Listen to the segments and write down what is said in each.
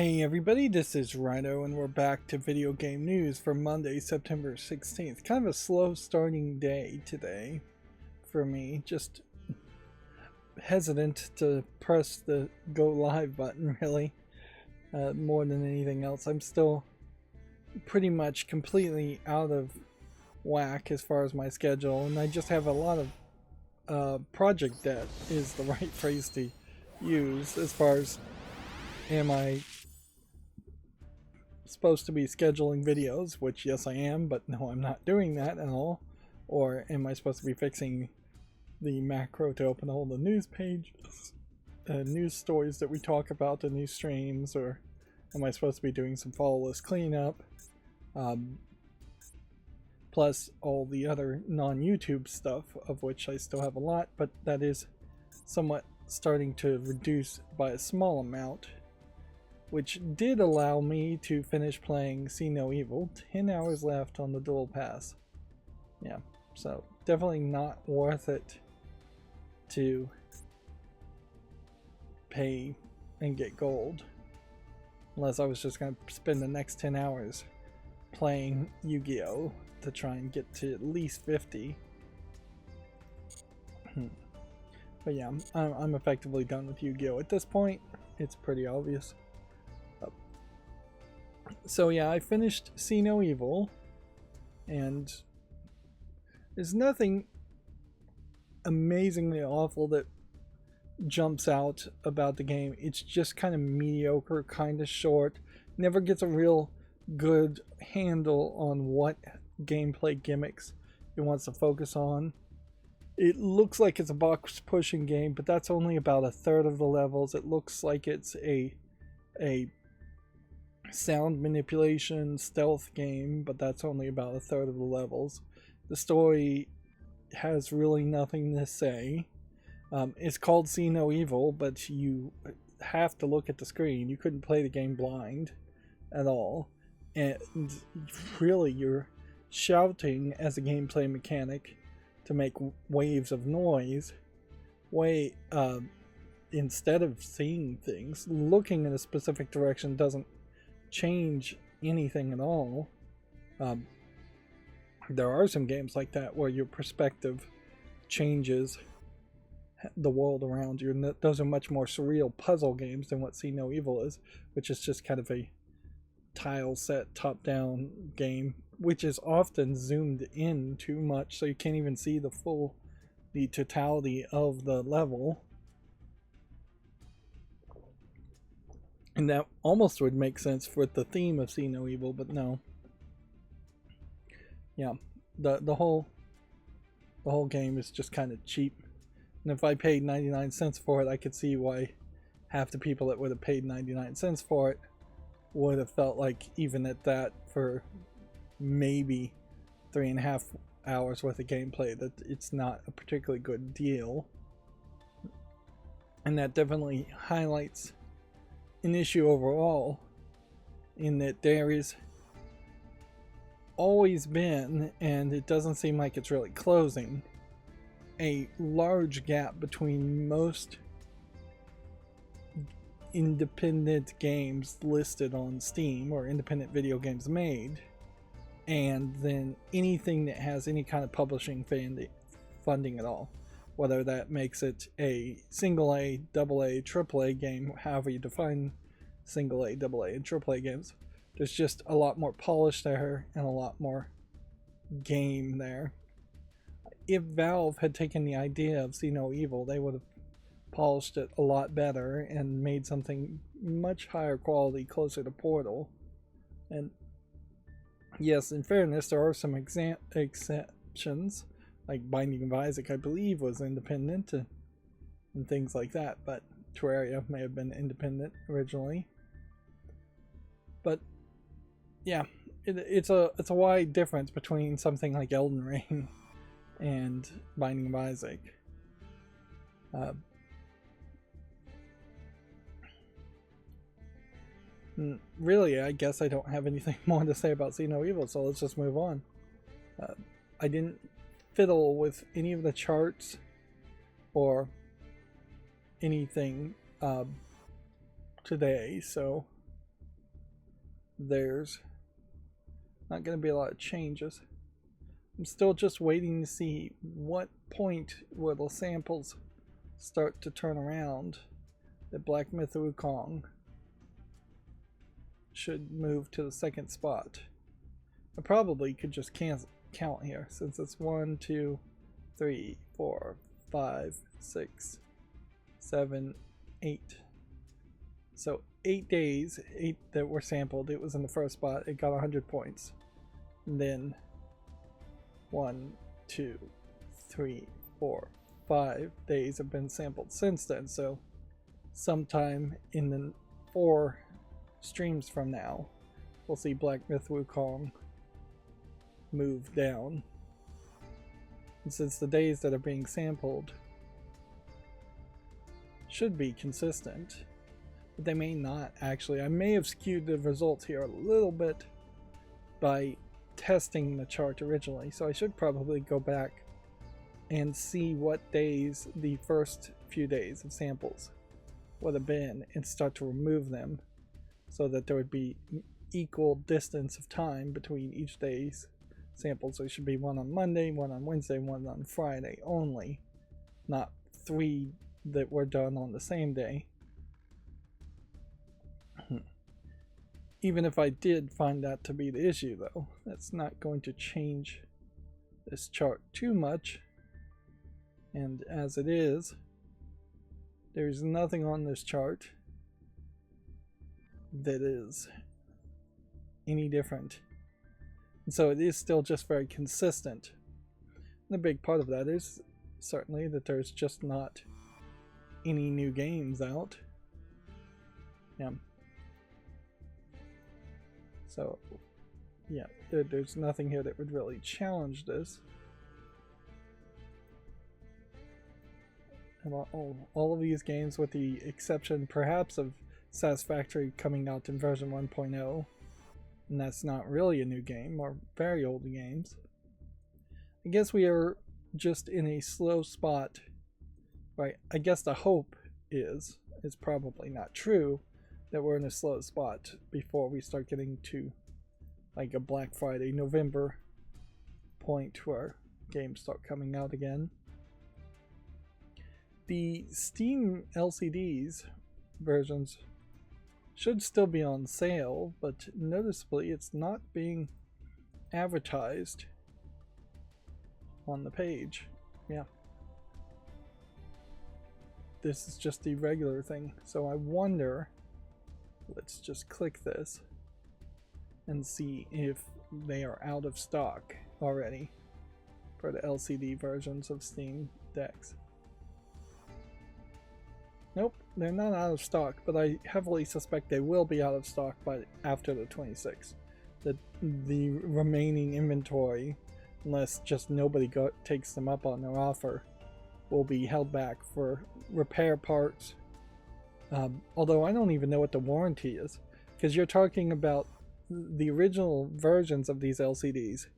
Hey everybody, this is Rydo and we're back to video game news for Monday, September 16th. Kind of a slow starting day today for me, just hesitant to press the go live button really, more than anything else. I'm still pretty much completely out of whack as far as my schedule, and I just have a lot of project debt is the right phrase to use as far as am I supposed to be scheduling videos, which yes I am, but no, I'm not doing that at all. Or am I supposed to be fixing the macro to open all the news pages, news stories that we talk about, the news streams, or am I supposed to be doing some follow list cleanup, plus all the other non-YouTube stuff, of which I still have a lot, but that is somewhat starting to reduce by a small amount, which did allow me to finish playing See No Evil. 10 hours left on the dual pass. Yeah, so definitely not worth it to pay and get gold, unless I was just going to spend the next 10 hours playing Yu-Gi-Oh! To try and get to at least 50. But yeah, I'm effectively done with Yu-Gi-Oh! At this point. It's pretty obvious. So yeah, I finished See No Evil, and there's nothing amazingly awful that jumps out about the game. It's just kind of mediocre, kind of short, never gets a real good handle on what gameplay gimmicks it wants to focus on. It looks like it's a box pushing game, but that's only about a third of the levels. It looks like it's a sound manipulation stealth game, but that's only about a third of the levels. The story has really nothing to say. It's called See No Evil, but you have to look at the screen. You couldn't play the game blind at all, and really you're shouting as a gameplay mechanic to make waves of noise instead of seeing things. Looking in a specific direction doesn't change anything at all. There are some games like that where your perspective changes the world around you, and those are much more surreal puzzle games than what See No Evil is, which is just kind of a tile set top-down game, which is often zoomed in too much, so you can't even see the totality of the level. And that almost would make sense for the theme of See No Evil, but no. Yeah, the whole game is just kind of cheap. And if I paid 99 cents for it, I could see why half the people that would have paid 99 cents for it would have felt like, even at that, for maybe 3.5 hours worth of gameplay, that it's not a particularly good deal. And that definitely highlights an issue overall, in that there is always been, and it doesn't seem like it's really closing, a large gap between most independent games listed on Steam, or independent video games made, and then anything that has any kind of publishing funding at all. Whether that makes it a single A, double A, triple A game, however you define single A, double A, and triple A games. There's just a lot more polish there and a lot more game there. If Valve had taken the idea of See No Evil, they would have polished it a lot better and made something much higher quality, closer to Portal. And yes, in fairness, there are some exceptions, like Binding of Isaac, I believe, was independent, and things like that, but Terraria may have been independent originally. But yeah, it's a wide difference between something like Elden Ring and Binding of Isaac. Really, I guess I don't have anything more to say about See No Evil, so let's just move on. I didn't fiddle with any of the charts or anything today, so there's not going to be a lot of changes. I'm still just waiting to see what point will the samples start to turn around that Black Myth Wukong should move to the second spot. I probably could just count here, since it's 1, 2, 3, 4, 5, 6, 7, 8. So 8 days, 8 that were sampled, it was in the first spot, it got 100 points. And then 1, 2, 3, 4, 5 days have been sampled since then, so sometime in the 4 streams from now, we'll see Black Myth Wukong move down. And since the days that are being sampled should be consistent, but they may not actually. I may have skewed the results here a little bit by testing the chart originally, so I should probably go back and see what days the first few days of samples would have been and start to remove them so that there would be equal distance of time between each day's samples. So it should be one on Monday, one on Wednesday, one on Friday only, not 3 that were done on the same day. Even if I did find that to be the issue, though, that's not going to change this chart too much. And as it is, there's nothing on this chart that is any different. And so it is still just very consistent. And a big part of that is certainly that there's just not any new games out. Yeah. So, yeah, there's nothing here that would really challenge this. And all of these games, with the exception perhaps of Satisfactory coming out in version 1.0, and that's not really a new game, or very old games. I guess we are just in a slow spot, right? I guess the hope is probably not true, that we're in a slow spot before we start getting to like a Black Friday, November point where games start coming out again. The Steam LCDs versions should still be on sale, but noticeably it's not being advertised on the page. Yeah. This is just the regular thing. So I wonder, let's just click this and see if they are out of stock already for the LCD versions of Steam decks. Nope, they're not out of stock, but I heavily suspect they will be out of stock by after the 26th. The remaining inventory, unless just nobody takes them up on their offer, will be held back for repair parts. Although I don't even know what the warranty is, because you're talking about the original versions of these LCDs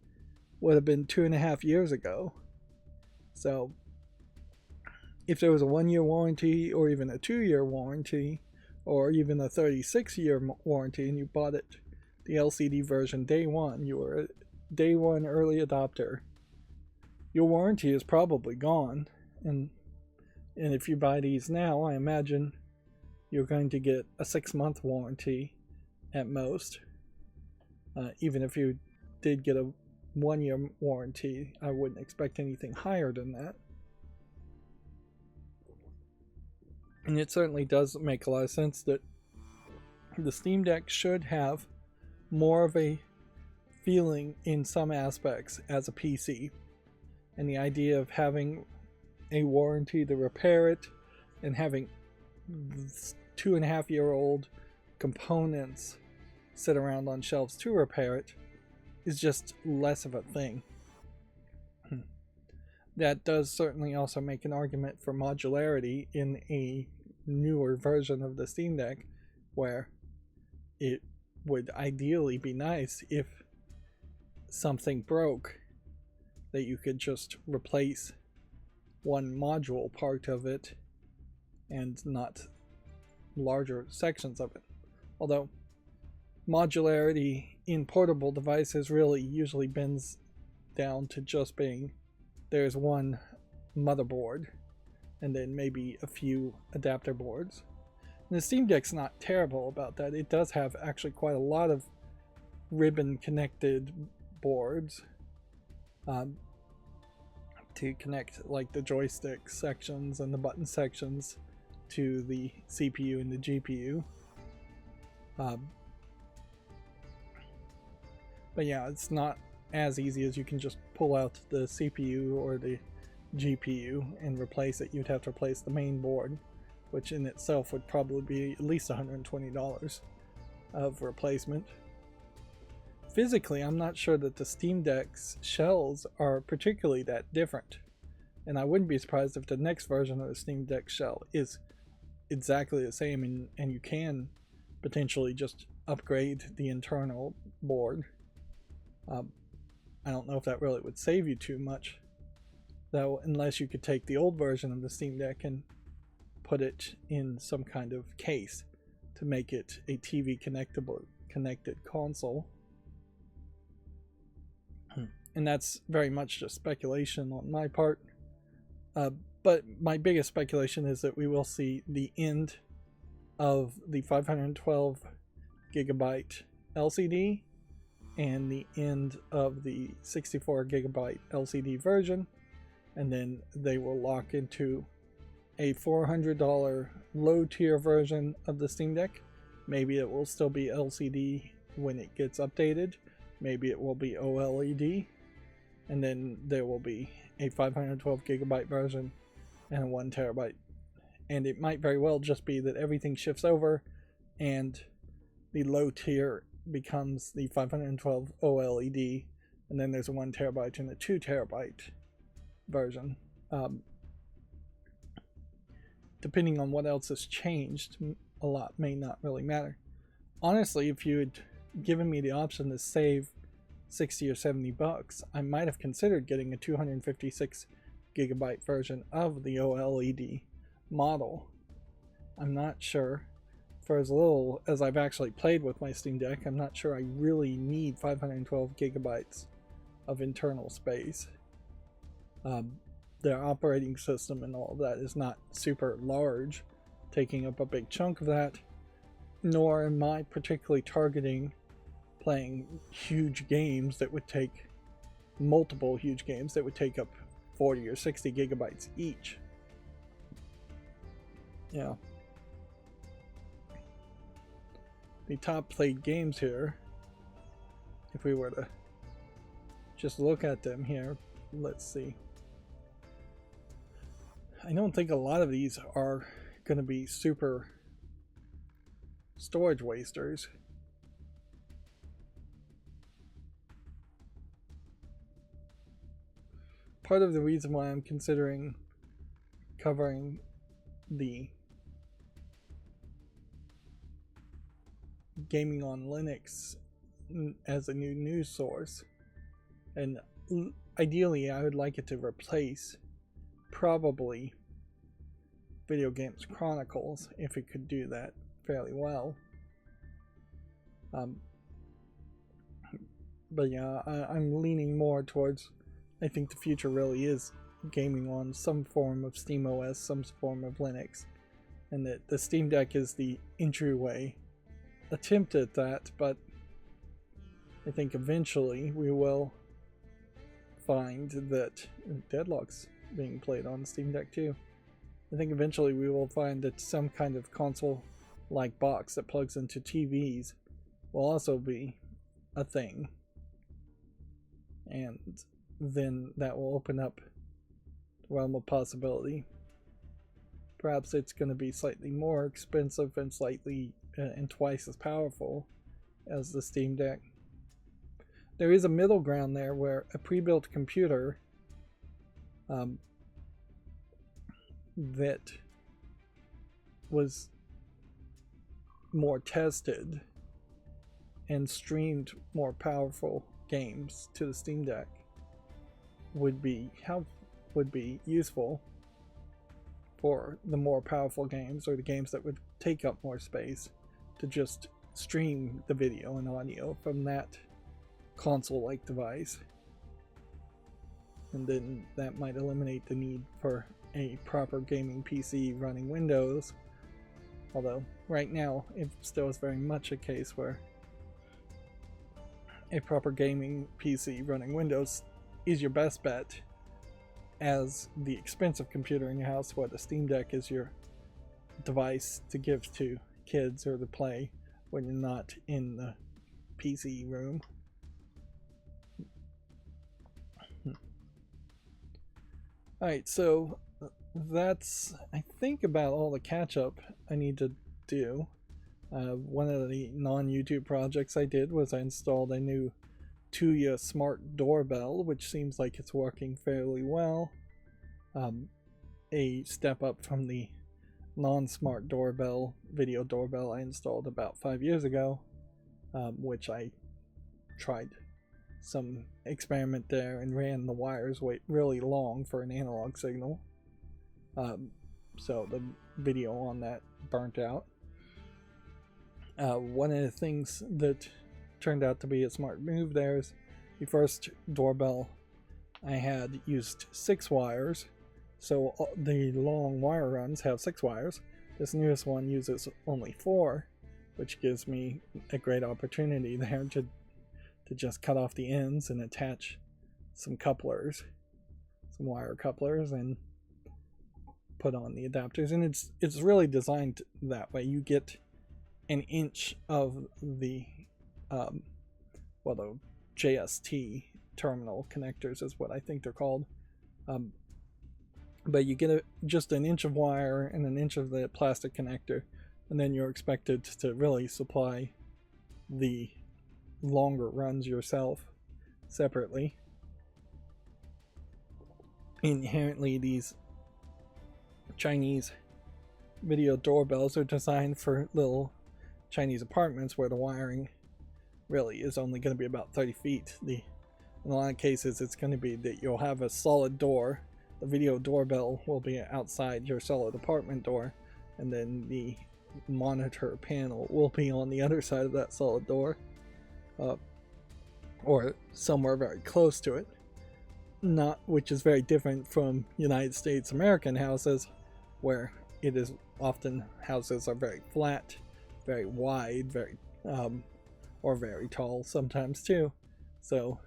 would have been 2.5 years ago. So if there was a 1-year warranty, or even a 2-year warranty, or even a 36-year warranty, and you bought it, the LCD version day one, you were a day one early adopter, your warranty is probably gone. And if you buy these now, I imagine you're going to get a 6-month warranty at most. Even if you did get a 1-year warranty, I wouldn't expect anything higher than that. And it certainly does make a lot of sense that the Steam Deck should have more of a feeling in some aspects as a PC. And the idea of having a warranty to repair it and having 2.5-year-old components sit around on shelves to repair it is just less of a thing. That does certainly also make an argument for modularity in a newer version of the Steam Deck, where it would ideally be nice if something broke that you could just replace one module part of it and not larger sections of it. Although modularity in portable devices really usually bends down to just being there's one motherboard and then maybe a few adapter boards. And the Steam Deck's not terrible about that. It does have actually quite a lot of ribbon connected boards to connect like the joystick sections and the button sections to the CPU and the GPU. But yeah, it's not as easy as you can just pull out the CPU or the GPU and replace it. You'd have to replace the main board, which in itself would probably be at least $120 of replacement. Physically, I'm not sure that the Steam Deck's shells are particularly that different, and I wouldn't be surprised if the next version of the Steam Deck shell is exactly the same, and you can potentially just upgrade the internal board. I don't know if that really would save you too much, though, unless you could take the old version of the Steam Deck and put it in some kind of case to make it a TV connected console. And that's very much just speculation on my part. But my biggest speculation is that we will see the end of the 512 gigabyte LCD and the end of the 64 gigabyte LCD version, and then they will lock into a $400 low tier version of the Steam Deck. Maybe it will still be LCD when it gets updated, maybe it will be OLED, and then there will be a 512 gigabyte version and a 1 terabyte. And it might very well just be that everything shifts over and the low tier becomes the 512 OLED, and then there's a 1 terabyte and a 2 terabyte version. Depending on what else has changed, a lot may not really matter. Honestly, if you had given me the option to save 60 or 70 bucks, I might have considered getting a 256 gigabyte version of the OLED model. I'm not sure. For as little as I've actually played with my Steam Deck, I'm not sure I really need 512 gigabytes of internal space. Their operating system and all of that is not super large, taking up a big chunk of that, nor am I particularly targeting playing huge games that would take multiple huge games that would take up 40 or 60 gigabytes each. Yeah. The top played games here, if we were to just look at them here, let's see. I don't think a lot of these are going to be super storage wasters. Part of the reason why I'm considering covering the gaming on Linux as a new news source, and ideally I would like it to replace probably Video Games Chronicles, if it could do that fairly well. But yeah, I'm leaning more towards, I think the future really is gaming on some form of SteamOS, some form of Linux, and that the Steam Deck is the entryway attempt at that, but I think eventually we will find that Deadlock's being played on Steam Deck too. I think eventually we will find that some kind of console-like box that plugs into TVs will also be a thing, and then that will open up the realm of possibility. Perhaps it's going to be slightly more expensive and slightly and twice as powerful as the Steam Deck. There is a middle ground there where a pre-built computer that was more tested and streamed more powerful games to the Steam Deck would be useful for the more powerful games, or the games that would take up more space, to just stream the video and audio from that console-like device. And then that might eliminate the need for a proper gaming PC running Windows. Although right now it still is very much a case where a proper gaming PC running Windows is your best bet as the expensive computer in your house, where the Steam Deck is your device to give to kids or to play when you're not in the PC room. Alright, so that's, I think, about all the catch-up I need to do. One of the non-YouTube projects I did was I installed a new Tuya smart doorbell, which seems like it's working fairly well. A step up from the non-smart doorbell, video doorbell I installed about 5 years ago, which I tried some experiment there and ran the wires really long for an analog signal. So the video on that burnt out. One of the things that turned out to be a smart move there is the first doorbell I had used 6 wires, so the long wire runs have 6 wires. This newest one uses only 4, which gives me a great opportunity there to just cut off the ends and attach some couplers, some wire couplers, and put on the adapters. And it's really designed that way. You get an inch of the the JST terminal connectors is what I think they're called, but you get just an inch of wire and an inch of the plastic connector, and then you're expected to really supply the longer runs yourself separately. Inherently, these Chinese video doorbells are designed for little Chinese apartments where the wiring really is only going to be about 30 feet. In a lot of cases, it's going to be that you'll have a solid door. The video doorbell will be outside your solid apartment door, and then the monitor panel will be on the other side of that solid door, or somewhere very close to it. Which is very different from United States American houses, where it is often houses are very flat, very wide, or very tall sometimes too. So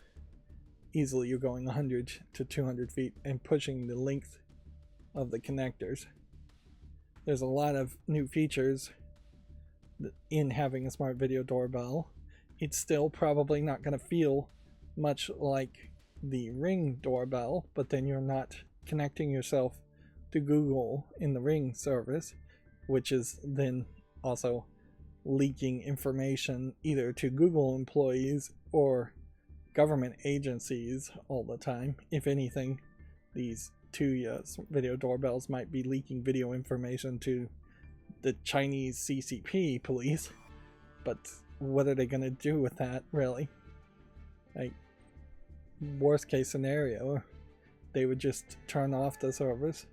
easily you're going 100 to 200 feet and pushing the length of the connectors. There's a lot of new features in having a smart video doorbell. It's still probably not going to feel much like the Ring doorbell, but then you're not connecting yourself to Google in the Ring service, which is then also leaking information either to Google employees or government agencies all the time. If anything, these Tuya video doorbells might be leaking video information to the Chinese CCP police, but what are they going to do with that, really? Like, worst case scenario, they would just turn off the service.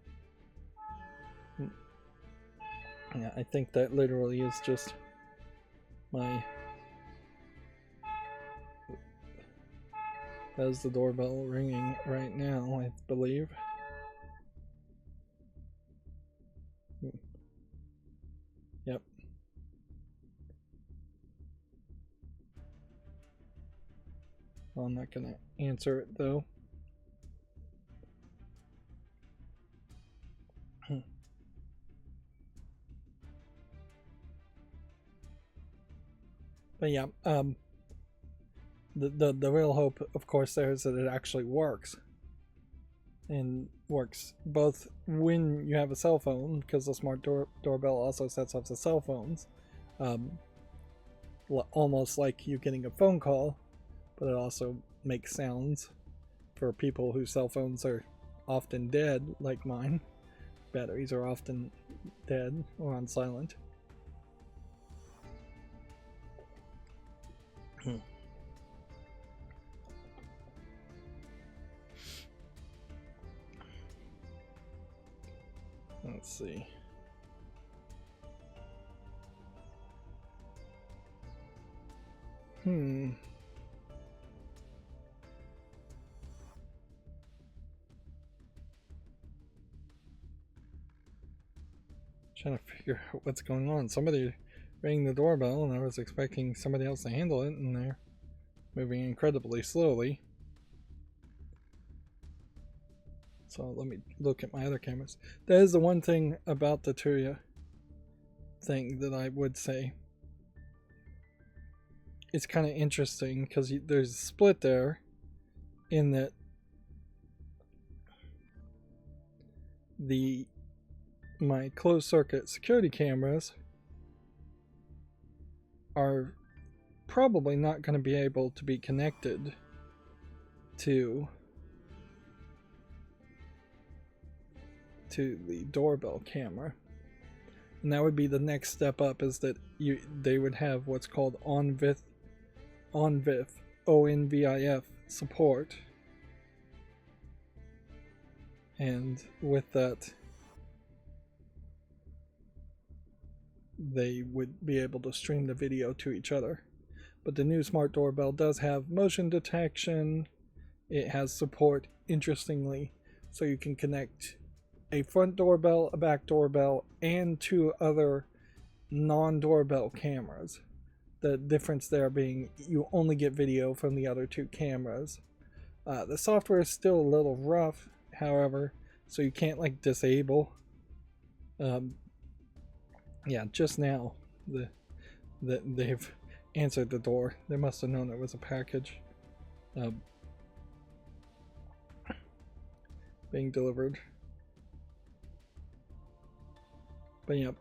Yeah, I think that literally is just that's the doorbell ringing right now, I believe. Yep. Well, I'm not gonna answer it though. But yeah, the real hope, of course, there is that it actually works, and works both when you have a cell phone, because the smart doorbell also sets off the cell phones, almost like you getting a phone call, but it also makes sounds for people whose cell phones are often dead, like mine. Batteries are often dead or on silent. Let's see. Trying to figure out what's going on. Somebody rang the doorbell and I was expecting somebody else to handle it, and they're moving incredibly slowly. So let me look at my other cameras. That is the one thing about the Tuya thing that I would say. It's kind of interesting because there's a split there in that my closed circuit security cameras are probably not going to be able to be connected to the doorbell camera, and that would be the next step up, is that they would have what's called ONVIF ONVIF support, and with that they would be able to stream the video to each other. But the new smart doorbell does have motion detection. It has support, interestingly, so you can connect a front doorbell, a back doorbell, and 2 other non-doorbell cameras. The difference there being you only get video from the other 2 cameras. The software is still a little rough, however, so you can't like disable. Yeah, just now they've answered the door. They must have known it was a package being delivered. But yeah,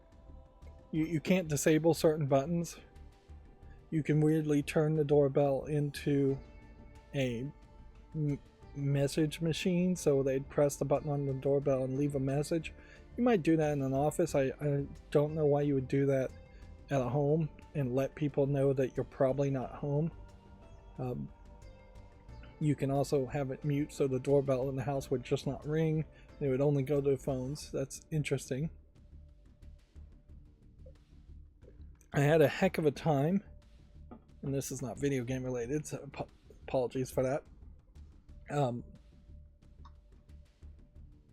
you can't disable certain buttons. You can weirdly turn the doorbell into a message machine, so they'd press the button on the doorbell and leave a message. You might do that in an office. I don't know why you would do that at a home and let people know that you're probably not home. You can also have it mute so the doorbell in the house would just not ring. They would only go to phones. That's interesting. I had a heck of a time, and this is not video game related, so apologies for that.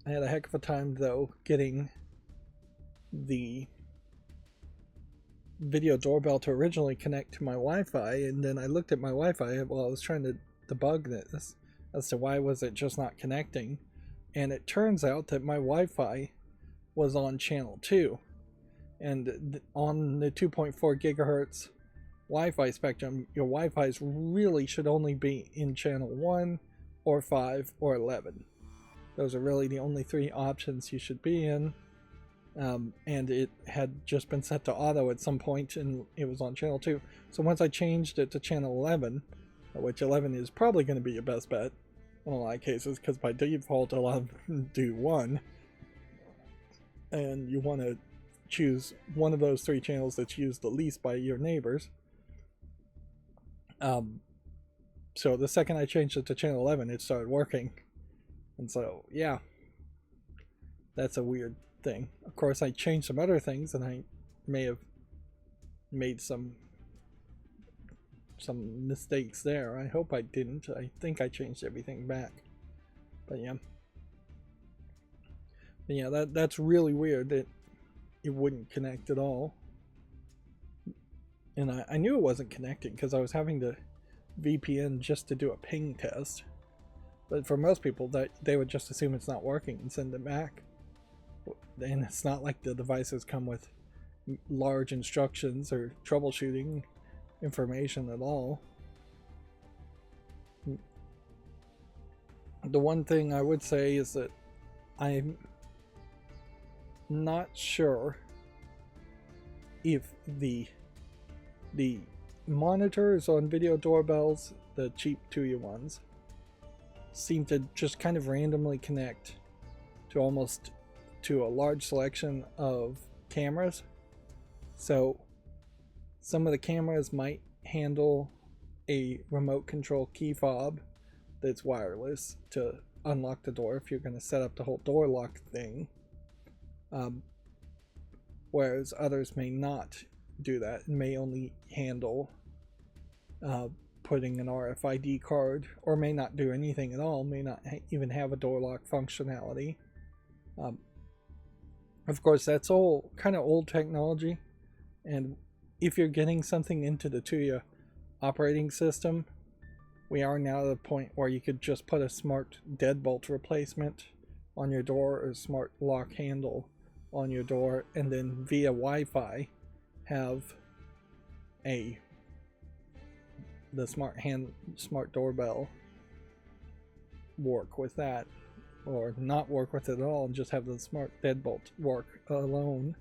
I had a heck of a time though getting the video doorbell to originally connect to my Wi-Fi, and then I looked at my Wi-Fi while I was trying to debug this as to why was it just not connecting, and it turns out that my Wi-Fi was on channel 2, and on the 2.4 gigahertz Wi-Fi spectrum, your Wi-Fi's really should only be in channel 1 or 5 or 11. Those are really the only 3 options you should be in. And it had just been set to auto at some point, and it was on channel 2. So once I changed it to channel 11, which 11 is probably going to be your best bet in a lot of cases, because by default a lot of them do 1, and you want to choose one of those 3 channels that's used the least by your neighbors. So the second I changed it to channel 11, it started working. And so, yeah, that's a weird thing. Of course, I changed some other things, and I may have made some mistakes there. I hope I didn't. I think I changed everything back. But yeah. But yeah, that's really weird that it wouldn't connect at all. And I knew it wasn't connecting because I was having to VPN just to do a ping test. But for most people, that they would just assume it's not working and send it back. And it's not like the devices come with large instructions or troubleshooting information at all. The one thing I would say is that I'm not sure if the monitors on video doorbells, the cheap Tuya ones, seem to just kind of randomly connect to a large selection of cameras. So some of the cameras might handle a remote control key fob that's wireless to unlock the door if you're going to set up the whole door lock thing, whereas others may not do that and may only handle putting an RFID card, or may not do anything at all, may not even have a door lock functionality. Of course, that's all kind of old technology, and if you're getting something into the Tuya operating system, we are now at a point where you could just put a smart deadbolt replacement on your door, or a smart lock handle on your door, and then via Wi-Fi have the smart doorbell work with that, or not work with it at all and just have the smart deadbolt work alone.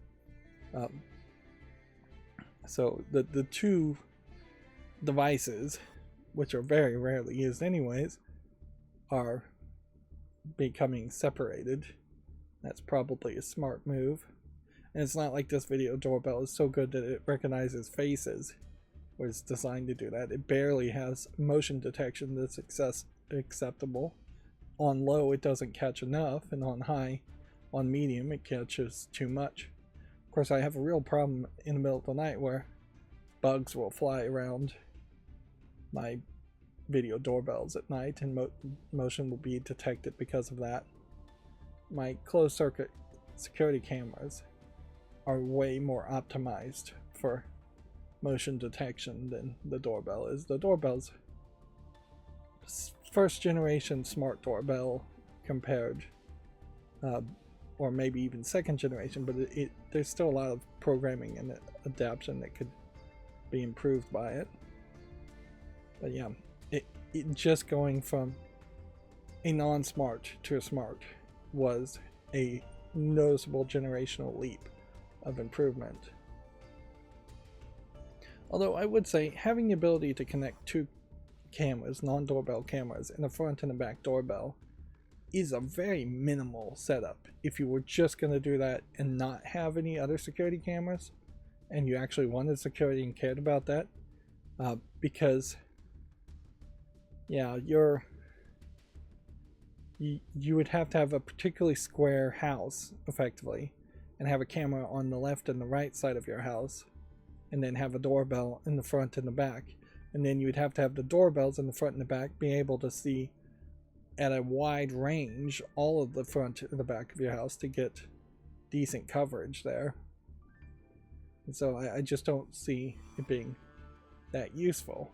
So the two devices, which are very rarely used anyways, are becoming separated. That's probably a smart move. And it's not like this video doorbell is so good that it recognizes faces, or it's designed to do that. It barely has motion detection that's acceptable. On low it doesn't catch enough, and on high, on medium, it catches too much. Of course, I have a real problem in the middle of the night where bugs will fly around my video doorbells at night, and motion will be detected because of that. My closed circuit security cameras are way more optimized for motion detection than the doorbell is. The doorbell's first generation smart doorbell compared, or maybe even second generation, but there's still a lot of programming and adaptation that could be improved by it. But yeah, it just going from a non-smart to a smart was a noticeable generational leap of improvement. Although I would say having the ability to connect two cameras, non-doorbell cameras, in the front and the back doorbell is a very minimal setup. If you were just going to do that and not have any other security cameras, and you actually wanted security and cared about that, because yeah, you would have to have a particularly square house effectively, and have a camera on the left and the right side of your house, and then have a doorbell in the front and the back, and then you would have to have the doorbells in the front and the back be able to see at a wide range all of the front and the back of your house to get decent coverage there. And so I just don't see it being that useful.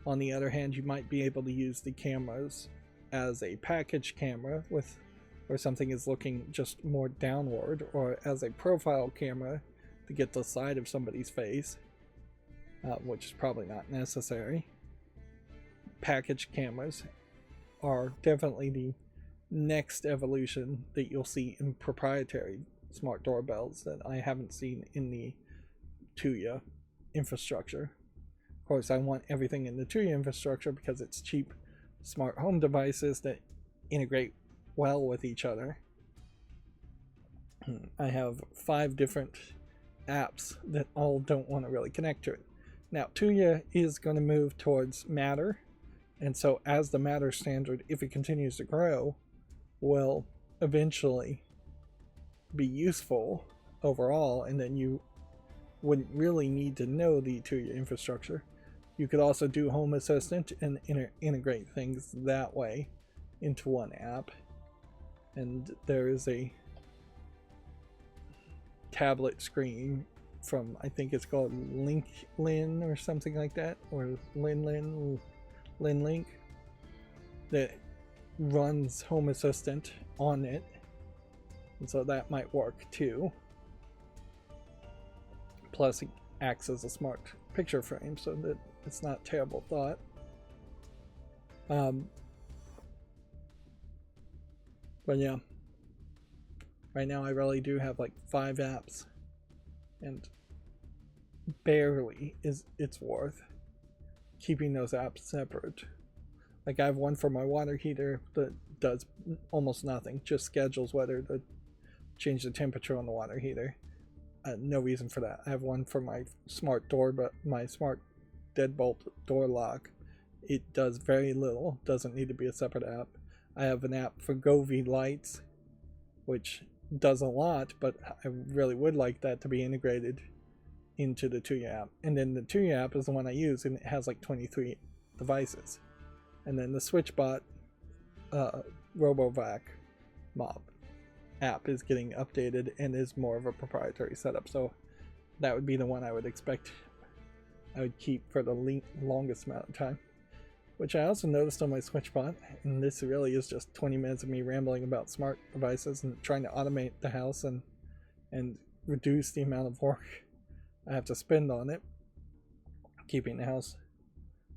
On the other hand, you might be able to use the cameras as a package camera with where something is looking just more downward, or as a profile camera to get the side of somebody's face, which is probably not necessary. Package cameras are definitely the next evolution that you'll see in proprietary smart doorbells that I haven't seen in the Tuya infrastructure. Of course, I want everything in the Tuya infrastructure because it's cheap smart home devices that integrate well with each other. I have 5 different apps that all don't want to really connect to it. Now, Tuya is going to move towards Matter, and so as the Matter standard, if it continues to grow, will eventually be useful overall, and then you wouldn't really need to know the Tuya infrastructure. You could also do Home Assistant and integrate things that way into one app. And there is a tablet screen from, I think it's called Lin or something like that, or Link, that runs Home Assistant on it, and so that might work too. Plus it acts as a smart picture frame, so that it's not a terrible thought. But yeah, right now I really do have like 5 apps, and barely is it's worth keeping those apps separate. Like, I have one for my water heater that does almost nothing, just schedules whether to change the temperature on the water heater. No reason for that. I have one for my smart door, but my smart deadbolt door lock. It does very little, doesn't need to be a separate app. I have an app for Govee lights, which does a lot, but I really would like that to be integrated into the Tuya app. And then the Tuya app is the one I use, and it has like 23 devices. And then the SwitchBot RoboVac mop app is getting updated and is more of a proprietary setup. So that would be the one I would expect I would keep for the longest amount of time. Which I also noticed on my SwitchBot, and this really is just 20 minutes of me rambling about smart devices and trying to automate the house and reduce the amount of work I have to spend on it, keeping the house.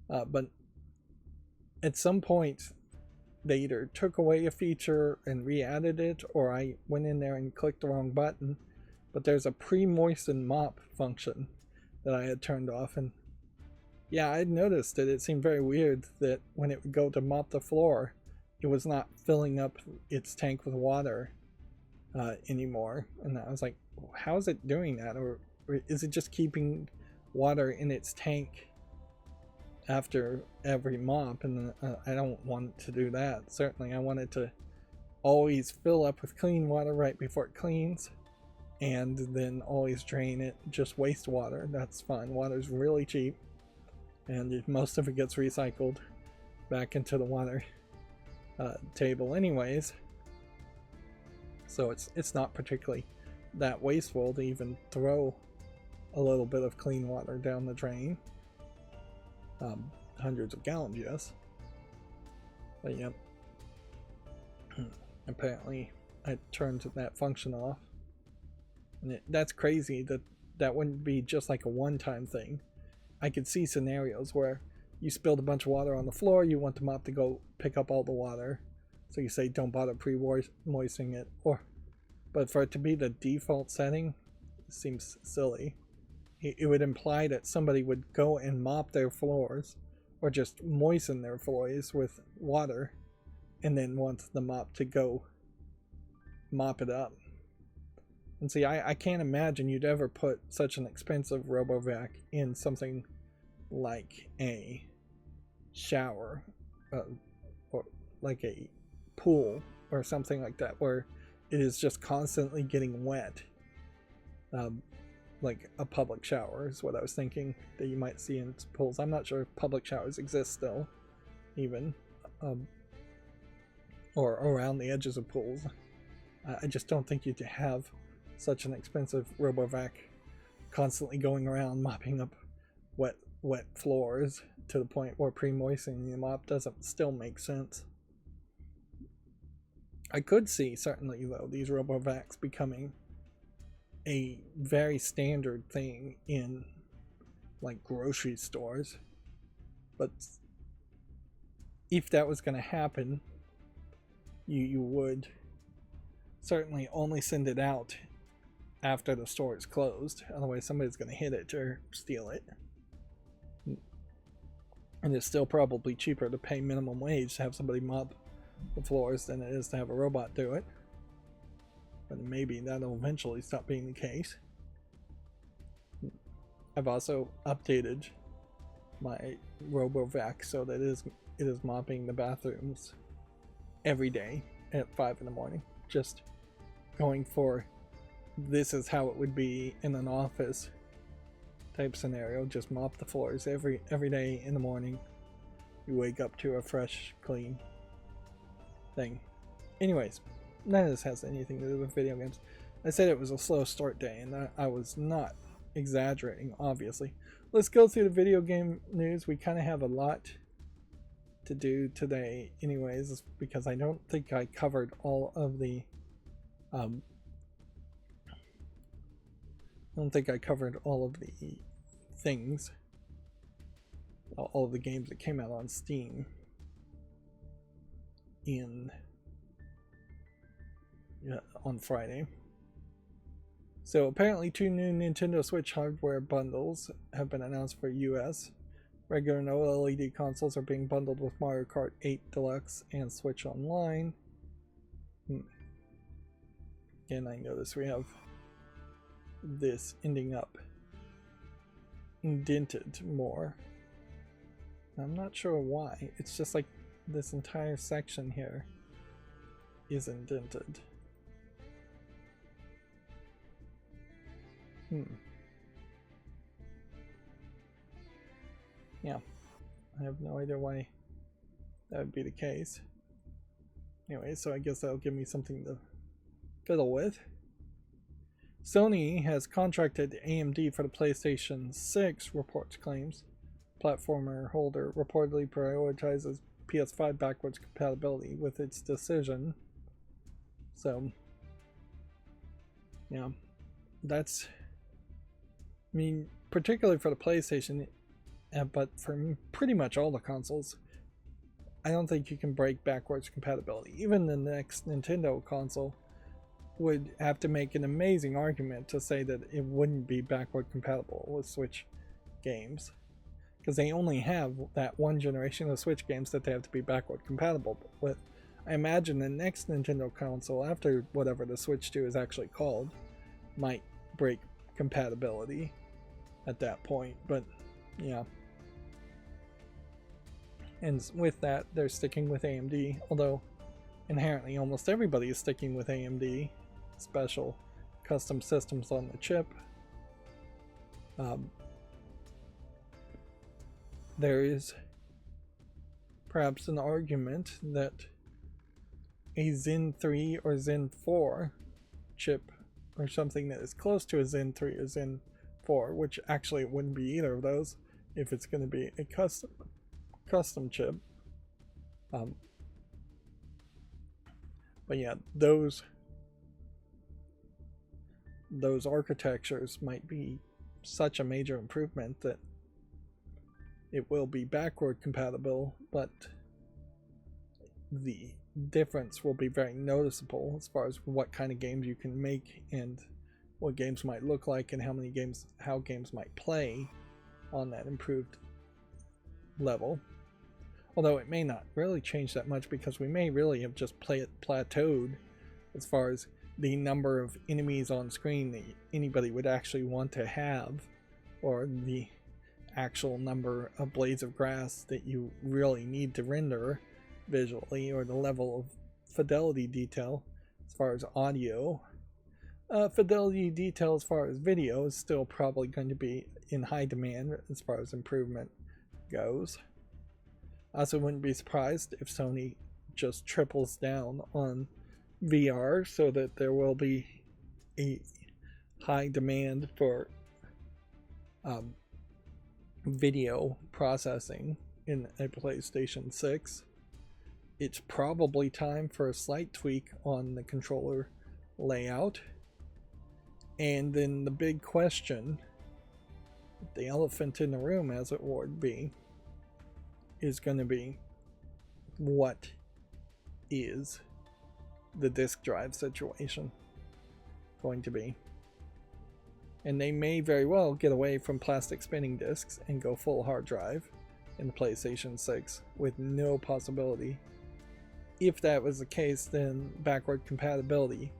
But at some point, they either took away a feature and re-added it, or I went in there and clicked the wrong button. But there's a pre-moisten mop function that I had turned off, and yeah, I'd noticed that it seemed very weird that when it would go to mop the floor, it was not filling up its tank with water anymore. And I was like, how is it doing that? Or is it just keeping water in its tank after every mop? And I don't want it to do that. Certainly, I want it to always fill up with clean water right before it cleans, and then always drain it, just waste water. That's fine. Water's really cheap, and most of it gets recycled back into the water table anyways, so it's not particularly that wasteful to even throw a little bit of clean water down the drain. Hundreds of gallons, yes, but yep. Apparently I turned that function off, and that's crazy that that wouldn't be just like a one-time thing. I could see scenarios where you spilled a bunch of water on the floor, you want the mop to go pick up all the water, so you say don't bother pre-moistening it, but for it to be the default setting seems silly. It would imply that somebody would go and mop their floors, or just moisten their floors with water, and then want the mop to go mop it up. And see, I can't imagine you'd ever put such an expensive RoboVac in something like a shower, or like a pool or something like that, where it is just constantly getting wet. Like a public shower is what I was thinking that you might see in pools. I'm not sure if public showers exist still, even, or around the edges of pools. I just don't think you'd have such an expensive RoboVac constantly going around mopping up wet floors to the point where pre-moistening the mop doesn't still make sense. I could see, certainly though, these RoboVacs becoming a very standard thing in like grocery stores, but if that was going to happen, you would certainly only send it out after the store is closed. Otherwise somebody's going to hit it or steal it. And it's still probably cheaper to pay minimum wage to have somebody mop the floors than it is to have a robot do it. But maybe that'll eventually stop being the case. I've also updated my RoboVac so that it is mopping the bathrooms every day at 5 in the morning. Just going for, this is how it would be in an office type scenario. Just mop the floors every day in the morning. You wake up to a fresh, clean thing. Anyways, none of this has anything to do with video games. I said it was a slow start day, and I was not exaggerating, obviously. Let's go through the video game news. We kind of have a lot to do today anyways, because I don't think I covered all of the things, all of the games that came out on Steam on Friday. So apparently 2 new Nintendo Switch hardware bundles have been announced for US. Regular and OLED consoles are being bundled with Mario Kart 8 Deluxe and Switch Online. And I notice we have this ending up indented more. I'm not sure why. It's just like this entire section here is indented. yeah, I have no idea why that would be the case. Anyway, so I guess that'll give me something to fiddle with. Sony has contracted AMD for the PlayStation 6, reports claims. Platformer holder reportedly prioritizes PS5 backwards compatibility with its decision. So, yeah, that's, I mean, particularly for the PlayStation, but for pretty much all the consoles, I don't think you can break backwards compatibility. Even the next Nintendo console would have to make an amazing argument to say that it wouldn't be backward compatible with Switch games, because they only have that one generation of Switch games that they have to be backward compatible with. I imagine the next Nintendo console, after whatever the Switch 2 is actually called, might break compatibility at that point, but yeah. And with that, they're sticking with AMD, although inherently almost everybody is sticking with AMD. Special custom systems on the chip. There is perhaps an argument that a Zen 3 or Zen 4 chip, or something that is close to a Zen 3 or Zen 4, which actually it wouldn't be either of those if it's going to be a custom chip. But yeah, those architectures might be such a major improvement that it will be backward compatible, but the difference will be very noticeable as far as what kind of games you can make and what games might look like and how games might play on that improved level. Although it may not really change that much, because we may really have just plateaued as far as the number of enemies on screen that anybody would actually want to have, or the actual number of blades of grass that you really need to render visually, or the level of fidelity detail as far as audio. Fidelity detail as far as video is still probably going to be in high demand as far as improvement goes. I also wouldn't be surprised if Sony just triples down on VR, so that there will be a high demand for video processing in a PlayStation 6. It's probably time for a slight tweak on the controller layout. And then the big question, the elephant in the room as it would be, is going to be, what is the disk drive situation going to be? And they may very well get away from plastic spinning disks and go full hard drive in the PlayStation 6 with no possibility. If that was the case, then backward compatibility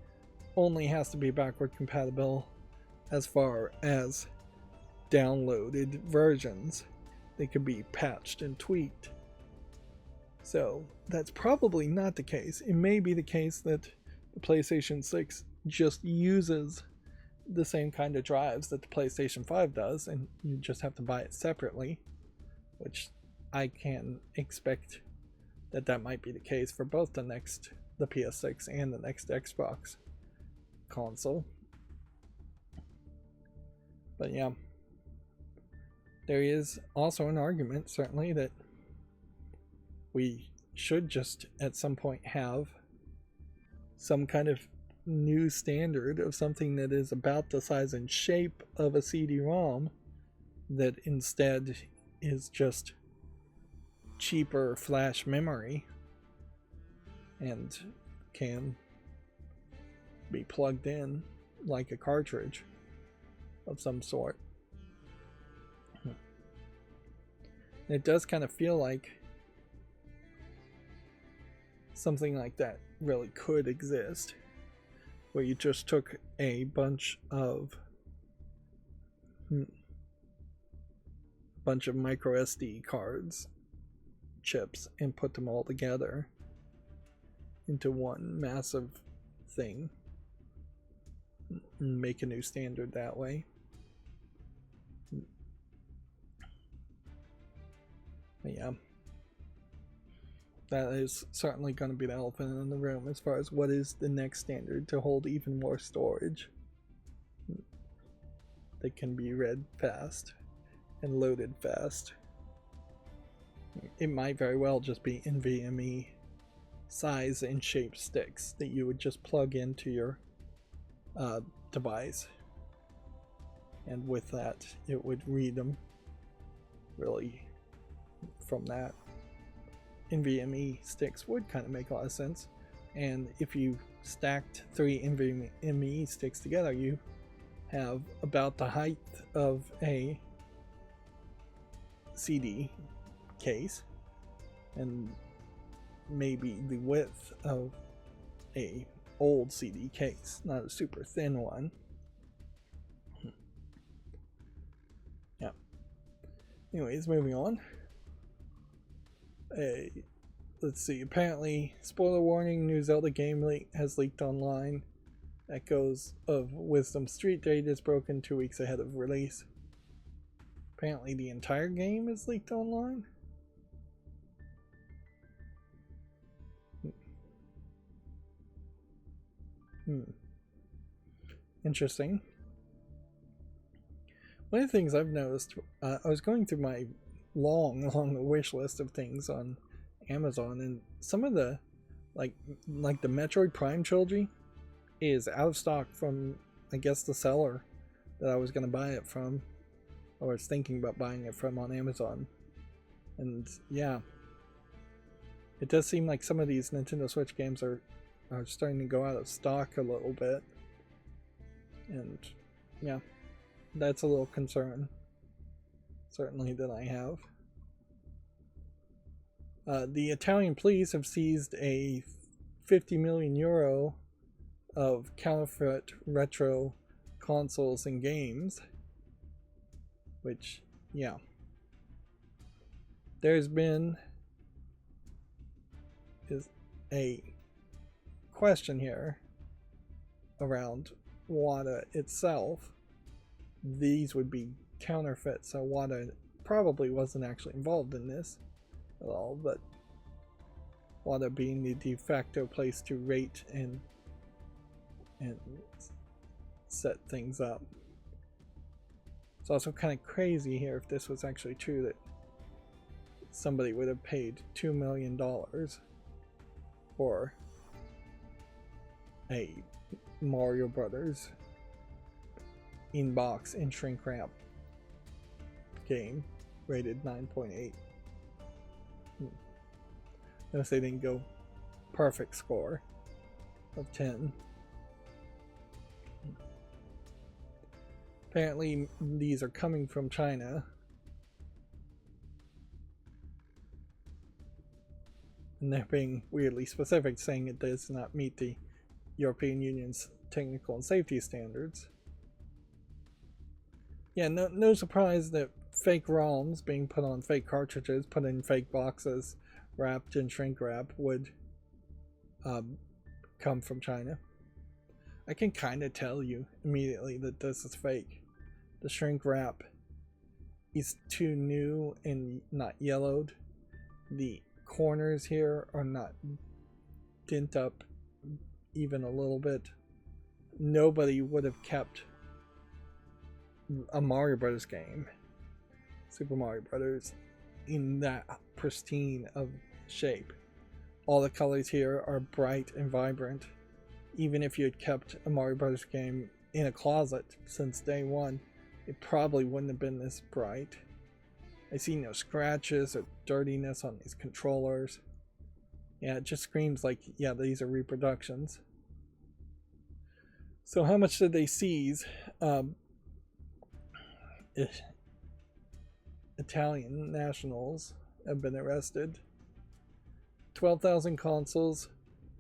only has to be backward compatible as far as downloaded versions. They could be patched and tweaked. So that's probably not the case. It may be the case that the PlayStation 6 just uses the same kind of drives that the PlayStation 5 does, and you just have to buy it separately, which I can expect that might be the case for both the PS6 and the next Xbox console. But yeah, there is also an argument, certainly, that we should just at some point have some kind of new standard of something that is about the size and shape of a CD-ROM, that instead is just cheaper flash memory and can be plugged in like a cartridge of some sort. It does kind of feel like something like that really could exist, where you just took a bunch of micro SD cards, chips, and put them all together into one massive thing and make a new standard that way. But yeah, that is certainly going to be the elephant in the room as far as what is the next standard to hold even more storage that can be read fast and loaded fast. It might very well just be NVMe size and shape sticks that you would just plug into your device, and with that it would read them really from that. NVMe sticks would kind of make a lot of sense, and if you stacked 3 NVMe sticks together, you have about the height of a CD case and maybe the width of a old CD case, not a super thin one. Yeah. Anyways, moving on. Let's see. Apparently, spoiler warning: new Zelda game has leaked online. Echoes of Wisdom Street date is broken 2 weeks ahead of release. Apparently, the entire game is leaked online. Interesting. One of the things I've noticed, I was going through my long wish list of things on Amazon, and some of the like the Metroid Prime trilogy is out of stock from, I guess, the seller that I was going to buy it from, or was thinking about buying it from, on Amazon. And yeah, it does seem like some of these Nintendo Switch games are starting to go out of stock a little bit, and yeah, that's a little concern, certainly, that I have. The Italian police have seized a 50 million euro of counterfeit retro consoles and games, which, yeah, there's been a question here around WATA itself. These would be counterfeit, so WATA probably wasn't actually involved in this at all, but WATA being the de facto place to rate and set things up. It's also kind of crazy here if this was actually true, that somebody would have paid $2 million for a Mario Brothers in-box and shrink wrap game rated 9.8. Notice they didn't go perfect score of 10. Apparently these are coming from China. And they're being weirdly specific, saying it does not meet the European Union's technical and safety standards. Yeah, no surprise that fake ROMs being put on fake cartridges, put in fake boxes, wrapped in shrink wrap, would come from China. I can kind of tell you immediately that this is fake. The shrink wrap is too new and not yellowed. The corners here are not dent up even a little bit. Nobody would have kept a Mario Brothers game, Super Mario Brothers, in that pristine of shape. All the colors here are bright and vibrant. Even if you had kept a Mario Brothers game in a closet since day one, it probably wouldn't have been this bright. I see no scratches or dirtiness on these controllers. Yeah, it just screams like, yeah, these are reproductions. So how much did they seize? Italian nationals have been arrested. 12,000 consoles,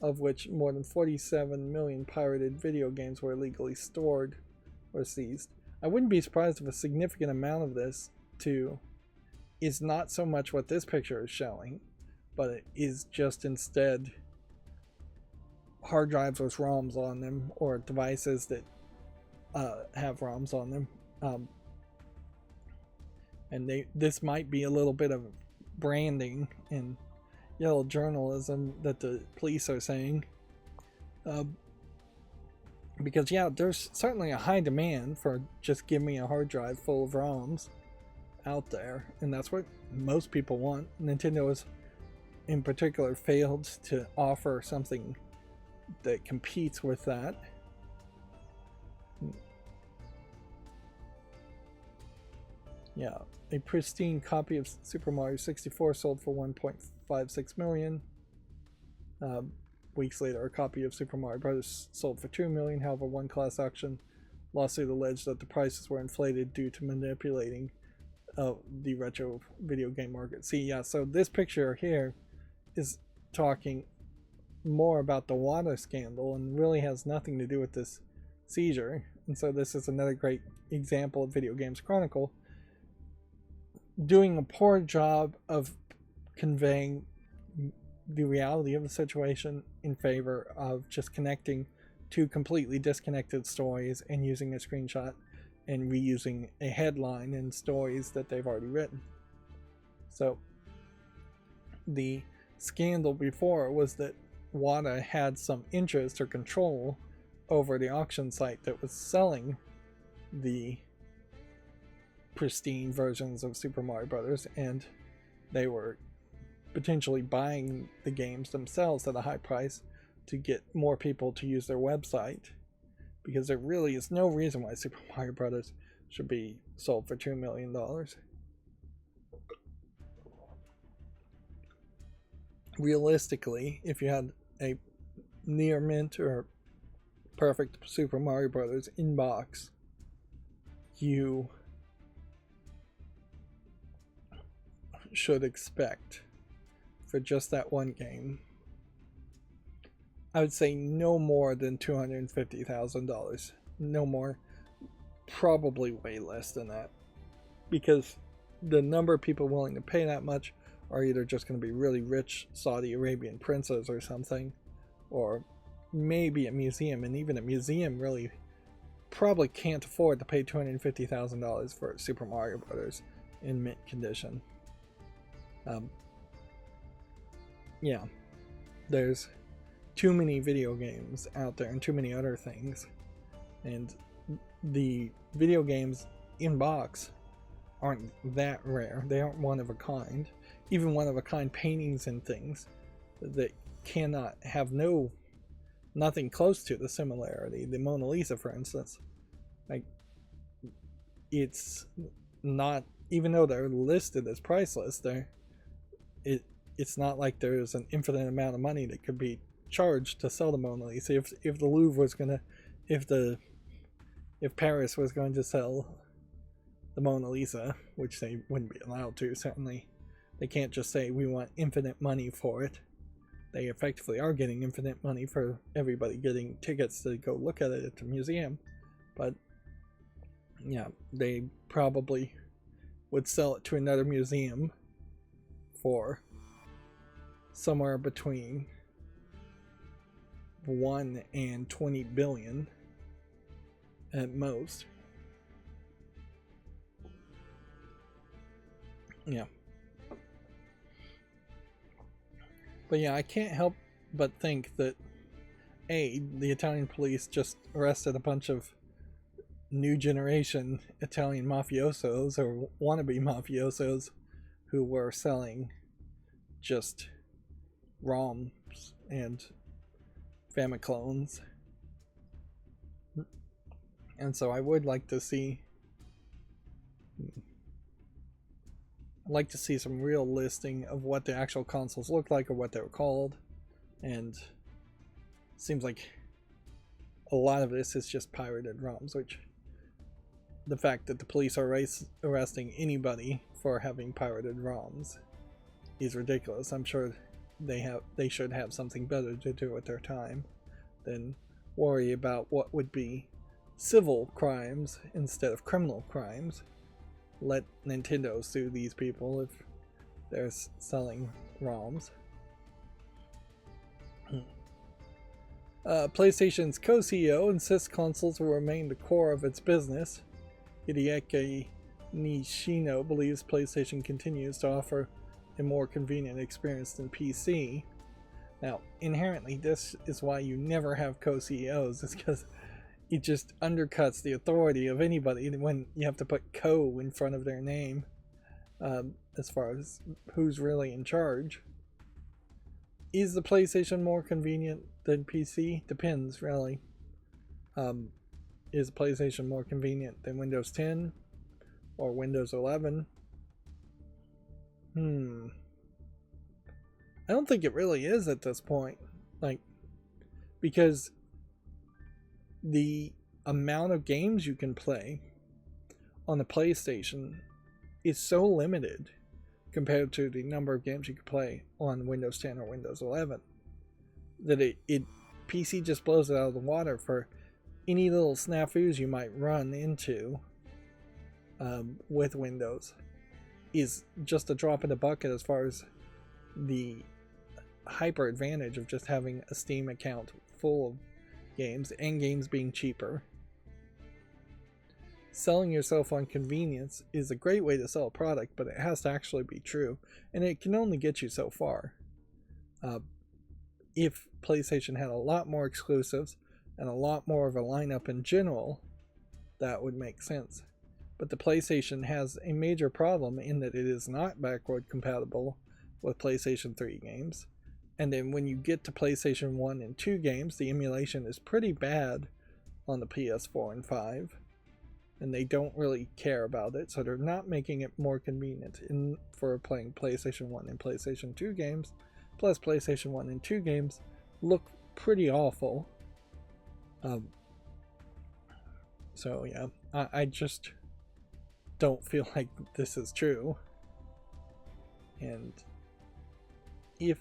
of which more than 47 million pirated video games were illegally stored or seized. I wouldn't be surprised if a significant amount of this, too, is not so much what this picture is showing, but it is just instead hard drives with ROMs on them, or devices that have ROMs on them. And this might be a little bit of branding and yellow journalism that the police are saying. Because yeah, there's certainly a high demand for just give me a hard drive full of ROMs out there, and that's what most people want. Nintendo has in particular failed to offer something that competes with that. Yeah, a pristine copy of Super Mario 64 sold for 1.56 million. Weeks later, a copy of Super Mario Bros. Sold for 2 million. However, one class action lawsuit alleged that the prices were inflated due to manipulating the retro video game market. See, yeah, so this picture here is talking more about the water scandal and really has nothing to do with this seizure. And so this is another great example of Video Games Chronicle doing a poor job of conveying the reality of the situation in favor of just connecting two completely disconnected stories and using a screenshot and reusing a headline in stories that they've already written. So the scandal before was that WATA had some interest or control over the auction site that was selling the pristine versions of Super Mario Brothers, and they were potentially buying the games themselves at a high price to get more people to use their website, because there really is no reason why Super Mario Brothers should be sold for $2 million. Realistically, if you had a near mint or perfect Super Mario Brothers in box, you should expect for just that one game, I would say no more than $250,000. No more. Probably way less than that. Because the number of people willing to pay that much are either just going to be really rich Saudi Arabian princes or something, or maybe a museum, and even a museum really probably can't afford to pay $250,000 for Super Mario Brothers in mint condition. Yeah, there's too many video games out there and too many other things, and the video games in box aren't that rare. They aren't one of a kind. Even one of a kind paintings and things that cannot have nothing close to the similarity. The Mona Lisa, for instance, like, it's not, even though they're listed as priceless, it's not like there's an infinite amount of money that could be charged to sell the Mona Lisa. If the Louvre was gonna, if Paris was going to sell the Mona Lisa, which they wouldn't be allowed to, certainly, they can't just say we want infinite money for it. They effectively are getting infinite money for everybody getting tickets to go look at it at the museum. But yeah, they probably would sell it to another museum for somewhere between 1 and 20 billion at most. Yeah. But yeah, I can't help but think that the Italian police just arrested a bunch of new generation Italian mafiosos or wannabe mafiosos who were selling just ROMs and Famiclones. And so I would like to see some real listing of what the actual consoles look like or what they were called. And it seems like a lot of this is just pirated ROMs, which the fact that the police are arresting anybody for having pirated ROMs is ridiculous. I'm sure they should have something better to do with their time than worry about what would be civil crimes instead of criminal crimes. Let Nintendo sue these people if they're selling ROMs. PlayStation's co-CEO insists consoles will remain the core of its business. Hideki Nishino believes PlayStation continues to offer a more convenient experience than PC. Now, inherently, this is why you never have co-CEOs, is because it just undercuts the authority of anybody when you have to put co in front of their name, as far as who's really in charge. Is the PlayStation more convenient than PC? Depends, really. Is PlayStation more convenient than Windows 10 or Windows 11? I don't think it really is at this point. Because the amount of games you can play on the PlayStation is so limited compared to the number of games you can play on Windows 10 or Windows 11 that PC just blows it out of the water for any little snafus you might run into with Windows. Is just a drop in the bucket as far as the hyper advantage of just having a Steam account full of games and games being cheaper. Selling yourself on convenience is a great way to sell a product, but it has to actually be true, and it can only get you so far. If PlayStation had a lot more exclusives and a lot more of a lineup in general, that would make sense. But the PlayStation has a major problem in that it is not backward compatible with PlayStation 3 games. And then when you get to PlayStation 1 and 2 games, the emulation is pretty bad on the PS4 and 5. And they don't really care about it, so they're not making it more convenient for playing PlayStation 1 and PlayStation 2 games. Plus, PlayStation 1 and 2 games look pretty awful. So yeah, I just don't feel like this is true. And if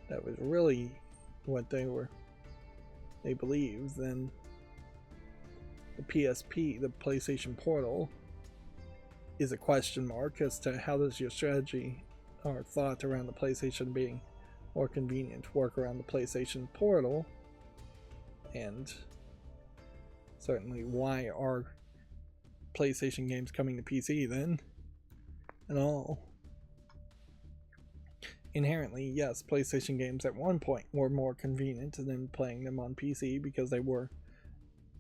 that was really what they believe, then the PSP, the PlayStation Portal, is a question mark as to how does your strategy or thought around the PlayStation being more convenient work around the PlayStation Portal, and certainly why are PlayStation games coming to PC then and all. Inherently, yes, PlayStation games at one point were more convenient than playing them on PC because they were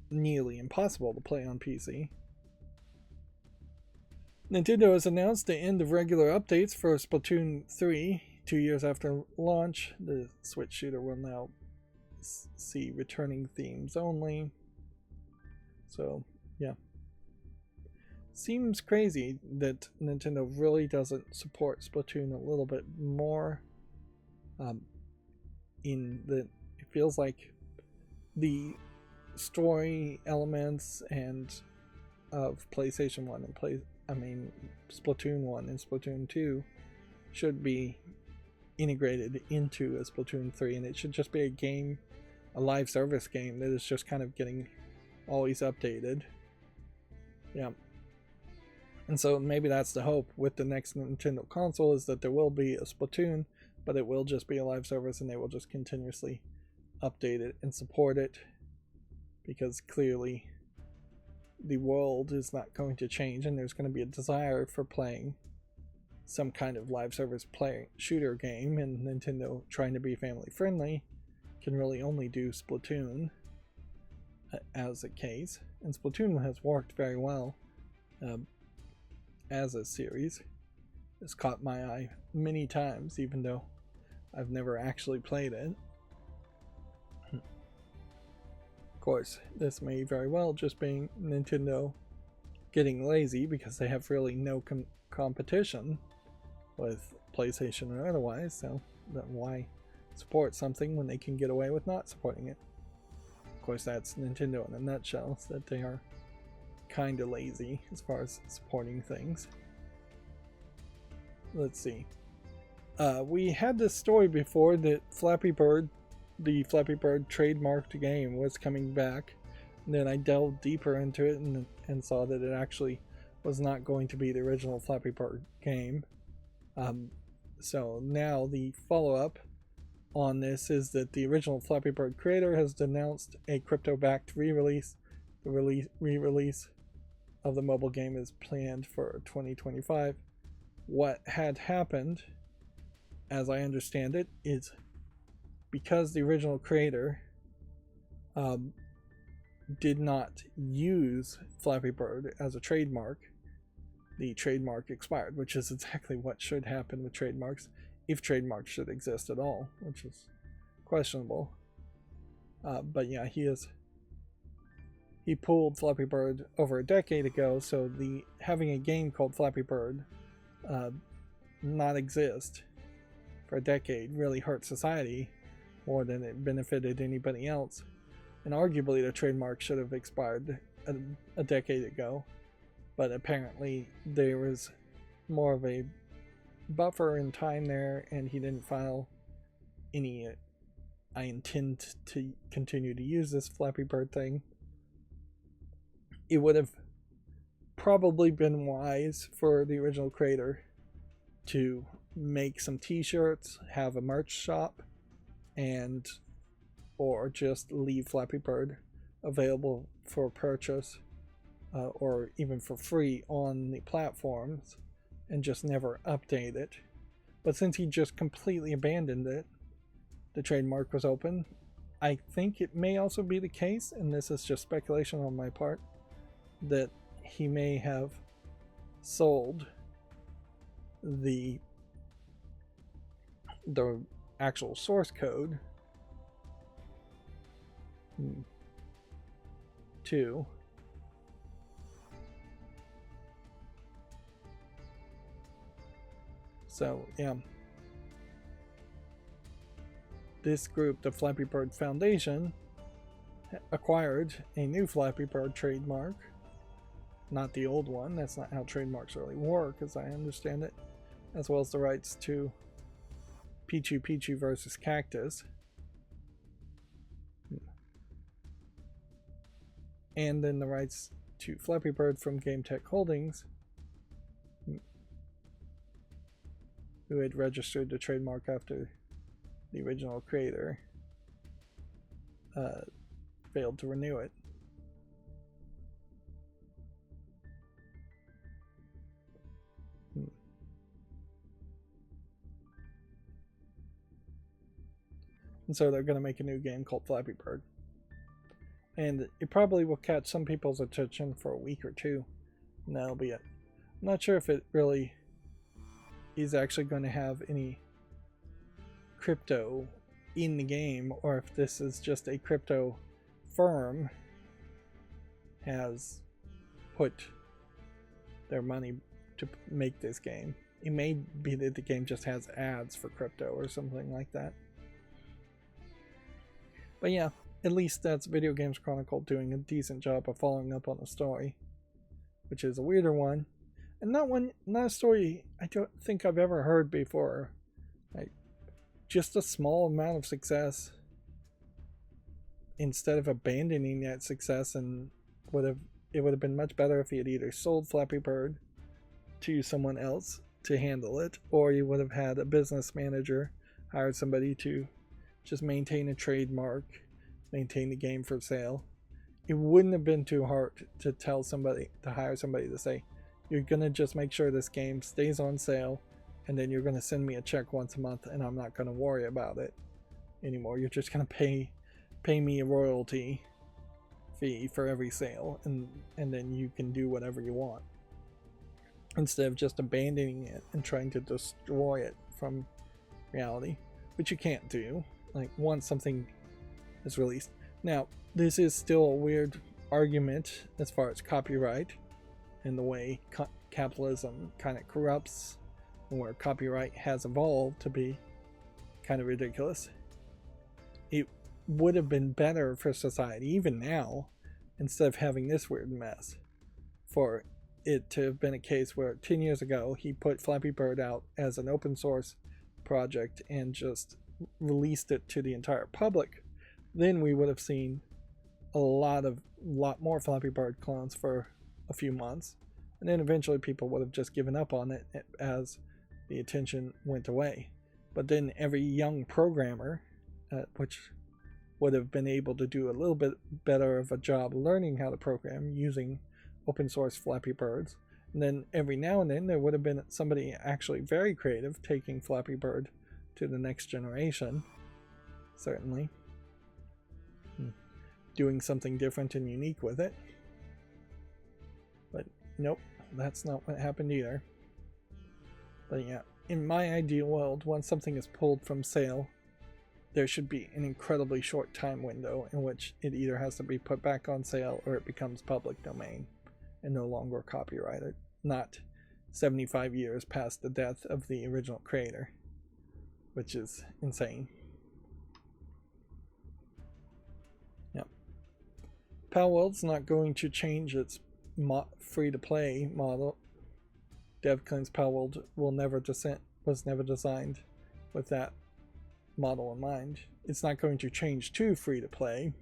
nearly impossible to play on PC. Nintendo has announced the end of regular updates for Splatoon 3. 2 years after launch, the Switch shooter will now see returning themes only. So, yeah. Seems crazy that Nintendo really doesn't support Splatoon a little bit more. In that it feels like the story elements and of PlayStation 1 and Splatoon 1 and Splatoon 2 should be integrated into a Splatoon 3, and it should just be a live service game that is just kind of getting always updated. Yeah. And so maybe that's the hope with the next Nintendo console, is that there will be a Splatoon, but it will just be a live service and they will just continuously update it and support it, because clearly the world is not going to change and there's going to be a desire for playing some kind of live service shooter game, and Nintendo, trying to be family friendly, can really only do Splatoon as a case. And Splatoon has worked very well as a series. It's caught my eye many times, even though I've never actually played it. Of course, this may very well just be Nintendo getting lazy because they have really no competition with PlayStation or otherwise, so why support something when they can get away with not supporting it? Of course, that's Nintendo in a nutshell, so that they are kind of lazy as far as supporting things. Let's see. We had this story before that Flappy Bird, the Flappy Bird trademarked game, was coming back. And then I delved deeper into it and saw that it actually was not going to be the original Flappy Bird game. So now the follow-up on this is that the original Flappy Bird creator has denounced a crypto-backed re-release. The re-release of the mobile game is planned for 2025. What had happened, as I understand it, is because the original creator did not use Flappy Bird as a trademark, the trademark expired, which is exactly what should happen with trademarks, if trademarks should exist at all, which is questionable. But yeah, he pulled Flappy Bird over a decade ago, so having a game called Flappy Bird not exist for a decade really hurt society more than it benefited anybody else. And arguably the trademark should have expired a decade ago, but apparently there was more of a buffer in time there, and he didn't file any I intend to continue to use this Flappy Bird thing. It would have probably been wise for the original creator to make some t-shirts, have a merch shop, or just leave Flappy Bird available for purchase or even for free on the platforms and just never update it. But since he just completely abandoned it, the trademark was open. I think it may also be the case, and this is just speculation on my part, that he may have sold the actual source code to yeah, this group, the Flappy Bird Foundation, acquired a new Flappy Bird trademark, not the old one. That's not how trademarks really work, as I understand it, as well as the rights to Pichu Pichu versus Cactus, and then the rights to Flappy Bird from Game Tech Holdings, who had registered the trademark after the original creator failed to renew it. And so they're going to make a new game called Flappy Bird. And it probably will catch some people's attention for a week or two, and that'll be it. I'm not sure if it really is actually going to have any crypto in the game, or if this is just a crypto firm has put their money to make this game. It may be that the game just has ads for crypto or something like that. But yeah, at least that's Video Games Chronicle doing a decent job of following up on the story, which is a weirder one, and not a story I don't think I've ever heard before. Like, just a small amount of success, instead of abandoning that success, and it would have been much better if he had either sold Flappy Bird to someone else to handle it, or you would have had a business manager hired somebody to just maintain a trademark, maintain the game for sale. It wouldn't have been too hard to hire somebody to say, you're gonna just make sure this game stays on sale, and then you're gonna send me a check once a month, and I'm not gonna worry about it anymore. You're just gonna pay me a royalty fee for every sale, and then you can do whatever you want, instead of just abandoning it and trying to destroy it from reality, which you can't do. Like, once something is released. Now, this is still a weird argument as far as copyright and the way capitalism kind of corrupts, and where copyright has evolved to be kind of ridiculous. It would have been better for society, even now, instead of having this weird mess, for it to have been a case where 10 years ago he put Flappy Bird out as an open source project and just released it to the entire public. Then we would have seen a lot more Flappy Bird clones for a few months, and then eventually people would have just given up on it as the attention went away. But then every young programmer, which would have been able to do a little bit better of a job learning how to program using open source Flappy Birds. And then every now and then there would have been somebody actually very creative taking Flappy Bird to the next generation. Certainly. Doing something different and unique with it. But nope, that's not what happened either. But yeah, in my ideal world, once something is pulled from sale, there should be an incredibly short time window in which it either has to be put back on sale or it becomes public domain and no longer copyrighted. Not 75 years past the death of the original creator, which is insane. Yep. Palworld's not going to change its free-to-play model. Dev claims Palworld was never designed with that model in mind. It's not going to change to free-to-play.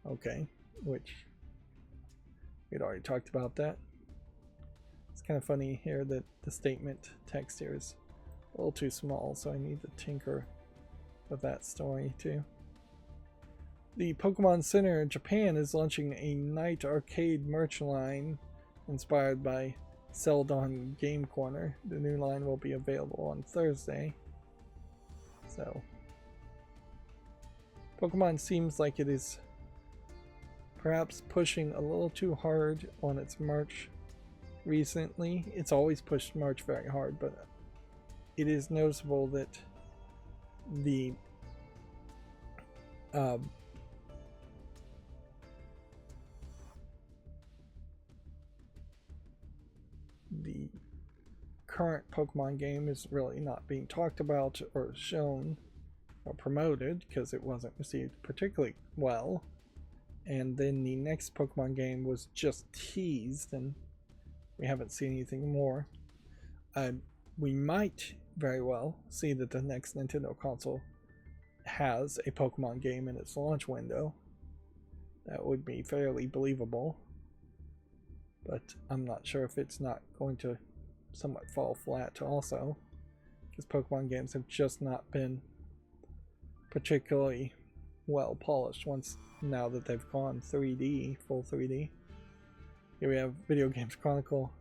Okay, which we'd already talked about that. It's kind of funny here that the statement text here is a little too small, so I need to tinker with that story too. The Pokemon Center Japan is launching a night arcade merch line inspired by Celadon Game Corner. The new line will be available on Thursday. So, Pokemon seems like it is perhaps pushing a little too hard on its merch recently. It's always pushed merch very hard, but it is noticeable that the current Pokemon game is really not being talked about or shown or promoted because it wasn't received particularly well. And then the next Pokemon game was just teased and we haven't seen anything more. We might very well see that the next Nintendo console has a Pokemon game in its launch window. That would be fairly believable. But I'm not sure if it's not going to somewhat fall flat also, because Pokemon games have just not been particularly well polished now that they've gone 3D, full 3D. Here we have Video Games Chronicle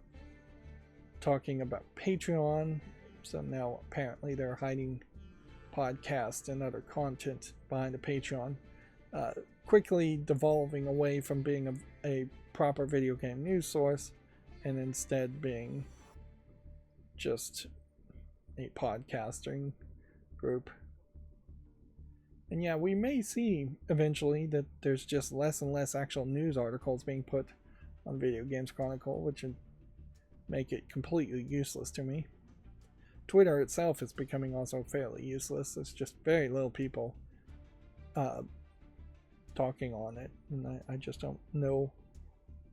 talking about Patreon. So now apparently they're hiding podcasts and other content behind the Patreon, quickly devolving away from being a proper video game news source and instead being just a podcasting group. And yeah, we may see eventually that there's just less and less actual news articles being put on Video Games Chronicle, which would make it completely useless to me. Twitter itself is becoming also fairly useless. There's just very little people talking on it, and I just don't know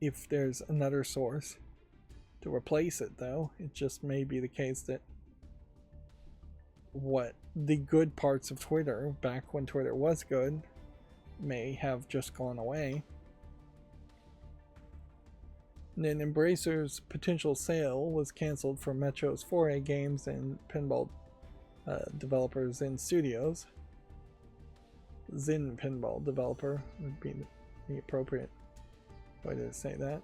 if there's another source to replace it, though. It just may be the case that what the good parts of Twitter, back when Twitter was good, may have just gone away. And then Embracer's potential sale was canceled for Metro's 4A games and pinball developer Zen Studios. Zen pinball developer would be the appropriate way to say that.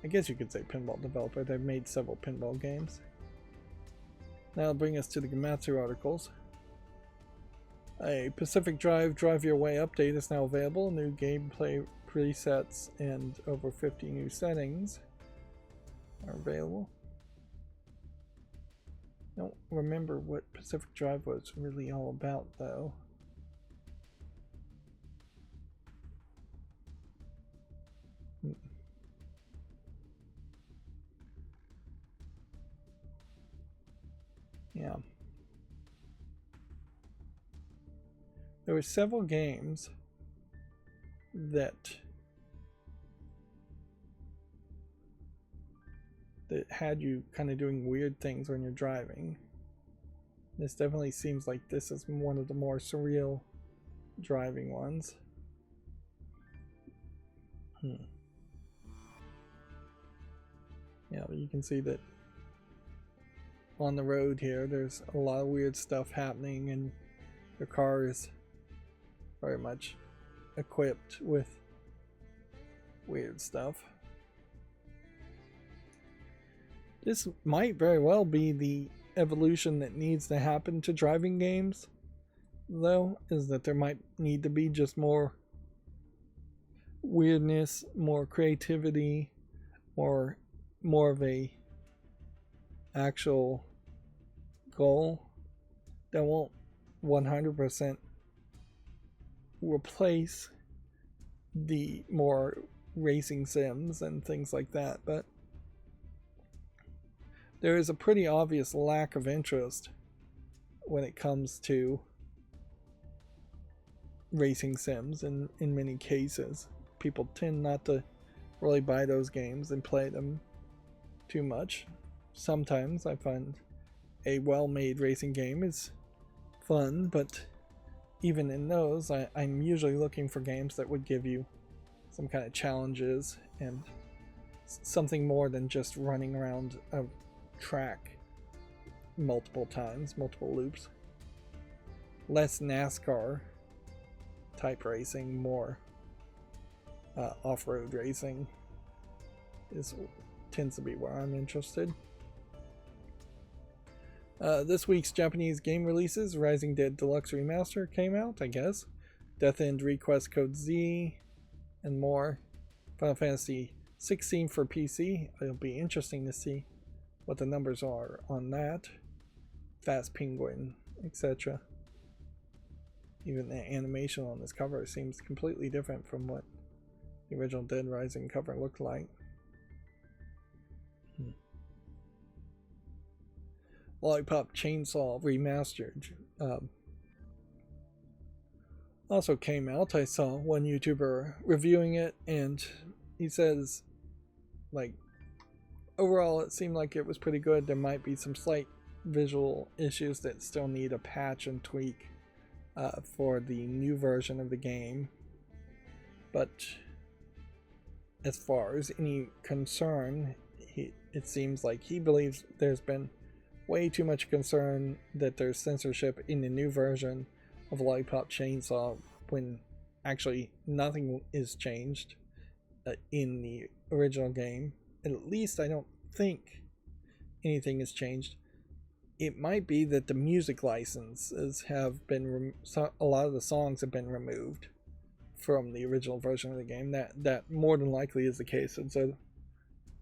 I guess you could say pinball developer. They've made several pinball games. That'll bring us to the Gematsu articles. A Pacific Drive Drive Your Way update is now available. New gameplay presets and over 50 new settings are available. I don't remember what Pacific Drive was really all about, though. Yeah. There were several games that had you kind of doing weird things when you're driving. This definitely seems like this is one of the more surreal driving ones. Yeah, but you can see that on the road here there's a lot of weird stuff happening, and the car is very much equipped with weird stuff. This might very well be the evolution that needs to happen to driving games, though, is that there might need to be just more weirdness, more creativity, more of a actual goal that won't 100% replace the more racing sims and things like that, but there is a pretty obvious lack of interest when it comes to racing sims in many cases. People tend not to really buy those games and play them too much. Sometimes I find a well-made racing game is fun, but even in those, I'm usually looking for games that would give you some kind of challenges and something more than just running around a track multiple times, multiple loops. Less NASCAR type racing, more off-road racing tends to be where I'm interested. This week's Japanese game releases: Rising Dead Deluxe Remaster came out, I guess. Death End Request Code Z, and more. Final Fantasy 16 for PC. It'll be interesting to see what the numbers are on that. Fast Penguin, etc. Even the animation on this cover seems completely different from what the original Dead Rising cover looked like. Lollipop Chainsaw Remastered also came out. I saw one YouTuber reviewing it, and he says, like, overall it seemed like it was pretty good. There might be some slight visual issues that still need a patch and tweak for the new version of the game, but as far as any concern, it seems like he believes there's been way too much concern that there's censorship in the new version of Lollipop Chainsaw when actually nothing is changed in the original game. At least I don't think anything has changed. It might be that the music licenses have been a lot of the songs have been removed from the original version of the game. That more than likely is the case, and so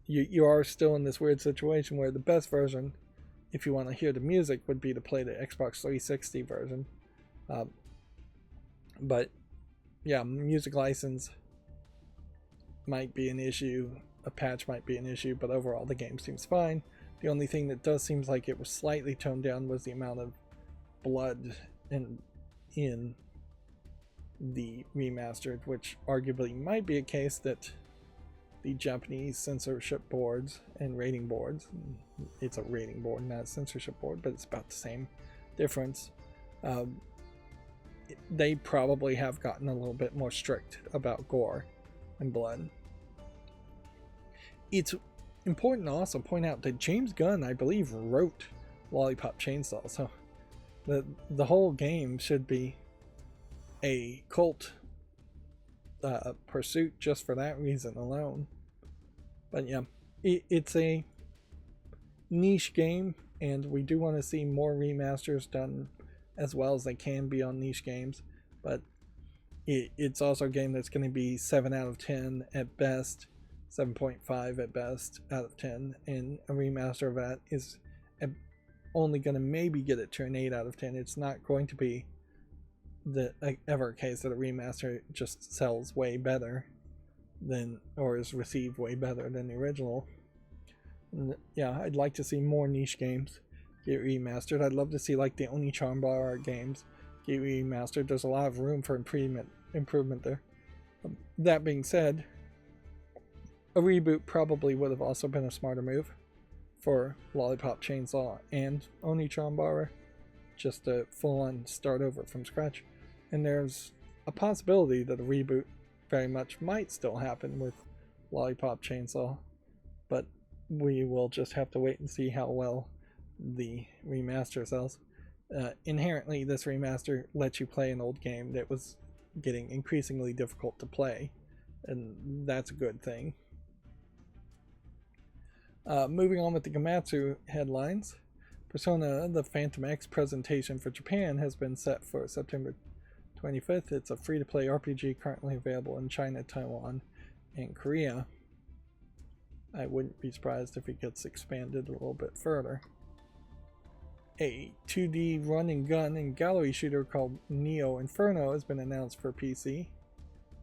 you are still in this weird situation where the best version, if you want to hear the music, would be to play the Xbox 360 version. But yeah, music license might be an issue, a patch might be an issue, but overall the game seems fine. The only thing that does seem like it was slightly toned down was the amount of blood in the remastered, which arguably might be a case that the Japanese censorship boards and rating boards, it's a rating board, not a censorship board, but it's about the same difference, they probably have gotten a little bit more strict about gore and blood. It's important to also point out that James Gunn, I believe, wrote Lollipop Chainsaw, so the whole game should be a cult pursuit just for that reason alone. But yeah, it's a niche game, and we do want to see more remasters done as well as they can be on niche games, but it's also a game that's going to be 7 out of 10 at best, 7.5 at best out of 10, and a remaster of that is only going to maybe get it to an 8 out of 10. It's not going to be the ever case that a remaster just sells way better than, or is received way better than the original. And yeah, I'd like to see more niche games get remastered. I'd love to see like the Onichanbara games get remastered. There's a lot of room for improvement there. That being said, a reboot probably would have also been a smarter move for Lollipop Chainsaw and Onichanbara, just to full-on start over from scratch. And there's a possibility that a reboot very much might still happen with Lollipop Chainsaw, but we will just have to wait and see how well the remaster sells. Inherently, this remaster lets you play an old game that was getting increasingly difficult to play and that's a good thing. Moving on with the Gematsu headlines. Persona the Phantom X presentation for Japan has been set for September 25th. It's a free-to-play RPG currently available in China, Taiwan, and Korea. I wouldn't be surprised if it gets expanded a little bit further. A 2D run and gun and gallery shooter called Neo Inferno has been announced for PC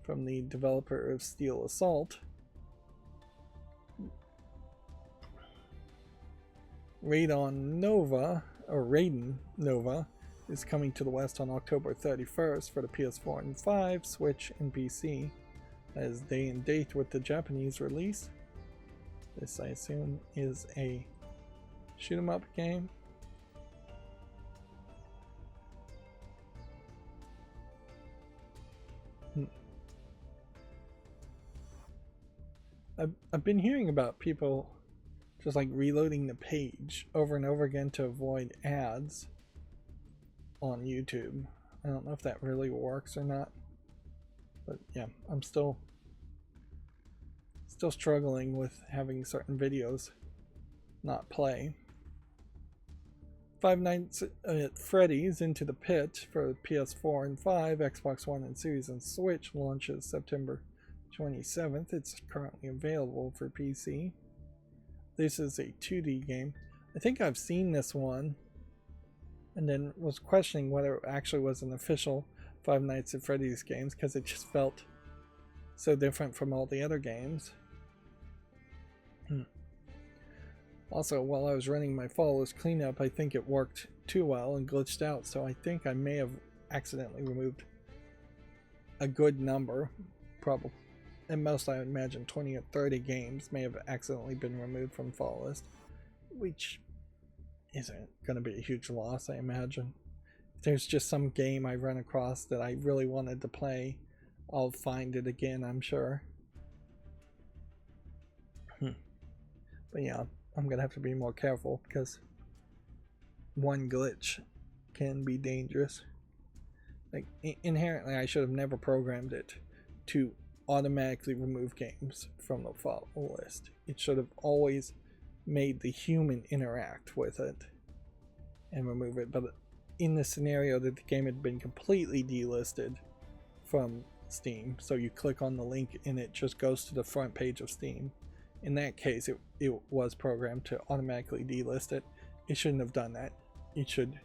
from the developer of Steel Assault. Raiden Nova is coming to the West on October 31st for the PS4 and 5, Switch, and PC. That is day and date with the Japanese release. This, I assume, is a shoot 'em up game. I've been hearing about people just like reloading the page over and over again to avoid ads on YouTube. I don't know if that really works or not, but yeah, I'm still struggling with having certain videos not play. Five Nights at Freddy's Into the Pit for PS4 and 5, Xbox One and Series and Switch launches September 27th. It's currently available for PC. This is a 2D game. I think I've seen this one and then was questioning whether it actually was an official Five Nights at Freddy's games because it just felt so different from all the other games. Also, while I was running my flawless cleanup, I think it worked too well and glitched out, so I think I may have accidentally removed a good number, probably. At most, I would imagine 20 or 30 games may have accidentally been removed from Flawless, which isn't going to be a huge loss, I imagine. If there's just some game I run across that I really wanted to play, I'll find it again, I'm sure. But yeah, I'm going to have to be more careful because one glitch can be dangerous. Like, inherently, I should have never programmed it to automatically remove games from the follow list. It should have always made the human interact with it and remove it. But in the scenario that the game had been completely delisted from Steam, so you click on the link and it just goes to the front page of Steam, in that case it was programmed to automatically delist it. It shouldn't have done that. It should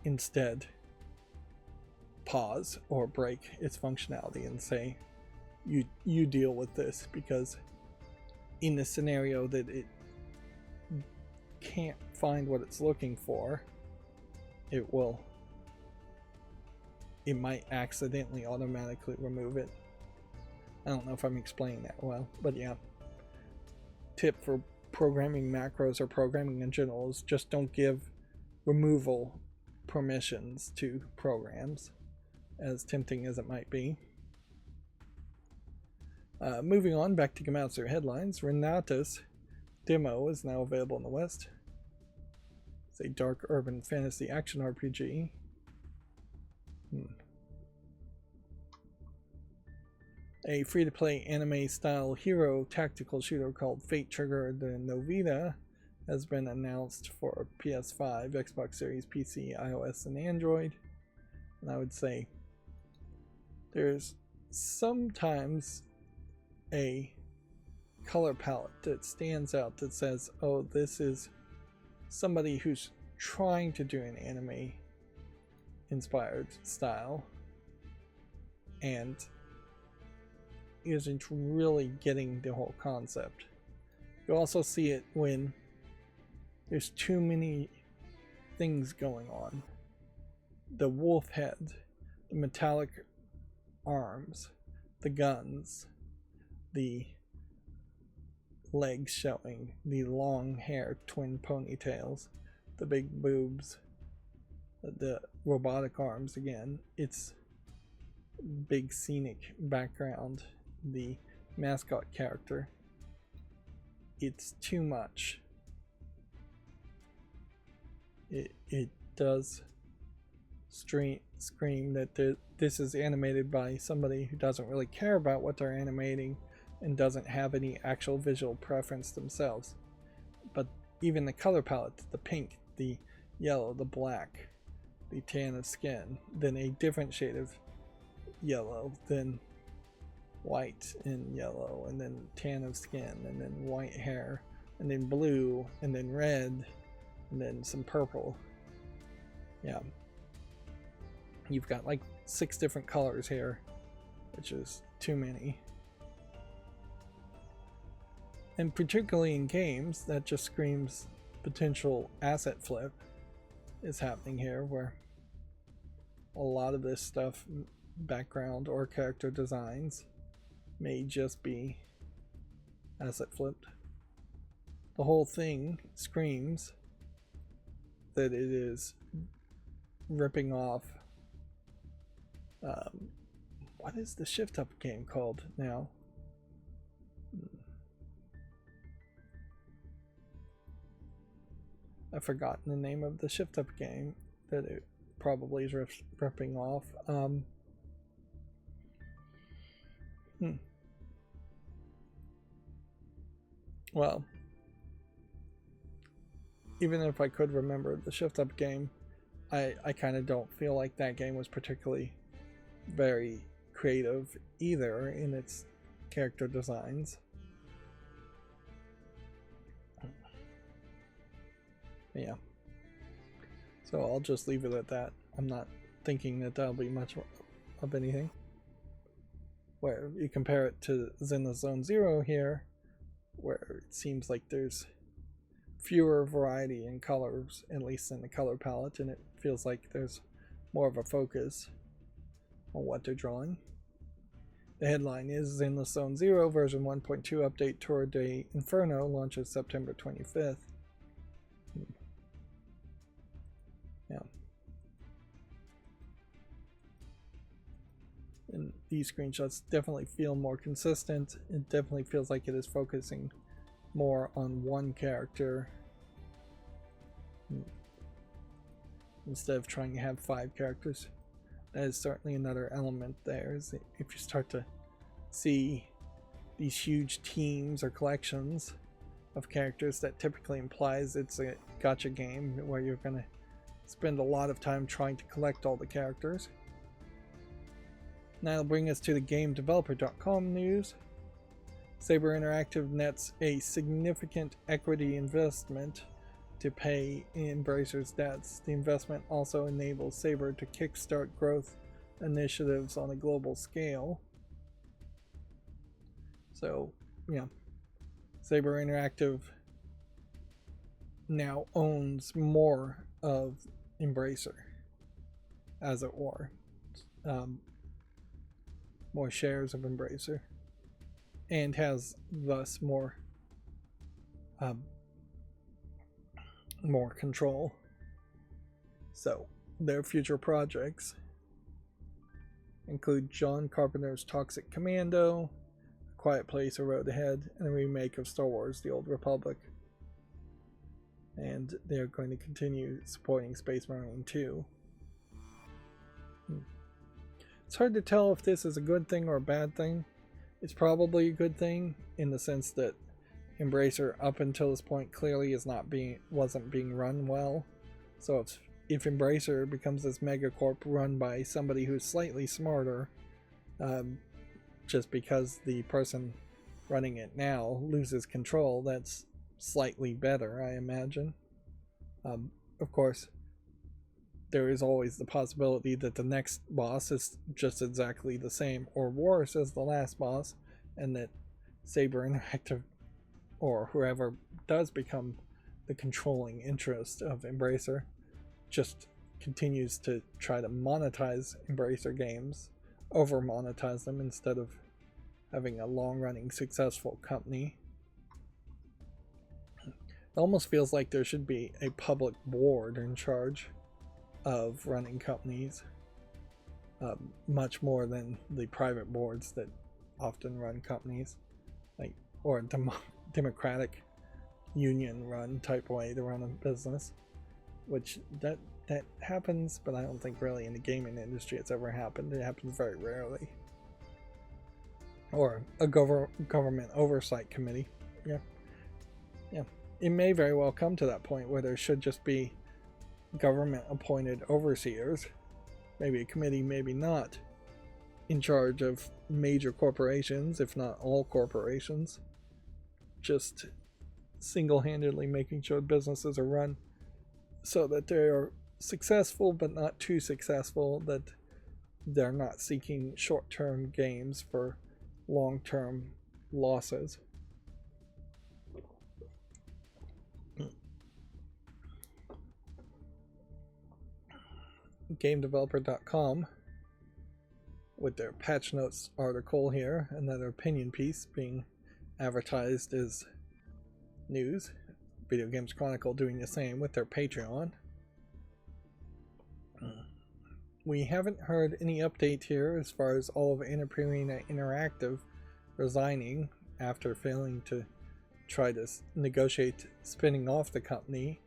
instead pause or break its functionality and say, you deal with this, because in the scenario that it can't find what it's looking for, it might accidentally automatically remove it. I don't know if I'm explaining that well, but yeah. Tip for programming macros or programming in general is just don't give removal permissions to programs, as tempting as it might be. Moving on, back to Gematsu headlines. Renatus demo is now available in the West. It's a dark urban fantasy action RPG. A free-to-play anime-style hero tactical shooter called Fate Trigger the Novita has been announced for PS5, Xbox Series, PC, iOS, and Android. And I would say there's sometimes a color palette that stands out that says, oh, this is somebody who's trying to do an anime inspired style and isn't really getting the whole concept. You also see it when there's too many things going on. The wolf head, the metallic arms, the guns, the legs showing, the long hair, twin ponytails, the big boobs, the robotic arms again. It's big scenic background, the mascot character. It's too much. It does scream that this is animated by somebody who doesn't really care about what they're animating and doesn't have any actual visual preference themselves. But even the color palette, the pink, the yellow, the black, the tan of skin, then a different shade of yellow, then white and yellow, and then tan of skin, and then white hair, and then blue, and then red, and then some purple. Yeah. You've got like 6 different colors here, which is too many. And particularly in games, that just screams potential asset flip is happening here, where a lot of this stuff, background or character designs, may just be asset flipped. The whole thing screams that it is ripping off what is the shift up game called now? I've forgotten the name of the shift up game that it probably is ripping off. Well, even if I could remember the shift up game, I kind of don't feel like that game was particularly very creative either in its character designs. Yeah. So I'll just leave it at that. I'm not thinking that that'll be much of anything. Where you compare it to Zenless Zone Zero here, where it seems like there's fewer variety in colors, at least in the color palette, and it feels like there's more of a focus on what they're drawing. The headline is Zenless Zone Zero version 1.2 update Tour de Inferno launches September 25th. Yeah. And these screenshots definitely feel more consistent. It definitely feels like it is focusing more on one character instead of trying to have 5 characters. That is certainly another element there, is that if you start to see these huge teams or collections of characters, that typically implies it's a gacha game where you're going to spend a lot of time trying to collect all the characters. Now that'll bring us to the GameDeveloper.com news. Saber Interactive nets a significant equity investment to pay Embracer's debts. The investment also enables Saber to kickstart growth initiatives on a global scale. So, yeah, Saber Interactive now owns more of Embracer, as it were. More shares of Embracer, and has thus more control. So their future projects include John Carpenter's Toxic Commando, A Quiet Place: A Road Ahead, and a remake of Star Wars: The Old Republic. And they're going to continue supporting Space Marine 2. It's hard to tell if this is a good thing or a bad thing. It's probably a good thing in the sense that Embracer up until this point clearly wasn't being run well. So if Embracer becomes this megacorp run by somebody who's slightly smarter, just because the person running it now loses control, that's slightly better, I imagine. Of course, there is always the possibility that the next boss is just exactly the same or worse as the last boss, and that Saber Interactive or whoever does become the controlling interest of Embracer just continues to try to monetize Embracer games, over monetize them instead of having a long-running successful company. It almost feels like there should be a public board in charge of running companies, much more than the private boards that often run companies, like, or a democratic union run type way to run a business, which that that happens, but I don't think really in the gaming industry it's ever happened. It happens very rarely. Or a government oversight committee. Yeah. Yeah. It may very well come to that point where there should just be government appointed overseers, maybe a committee, maybe not, in charge of major corporations, if not all corporations, just single-handedly making sure businesses are run so that they are successful but not too successful, that they're not seeking short-term gains for long-term losses. GameDeveloper.com with their patch notes article here, another opinion piece being advertised as news. Video Games Chronicle doing the same with their Patreon. We haven't heard any update here as far as all of Annapurna Interactive resigning after failing to try to negotiate spinning off the company.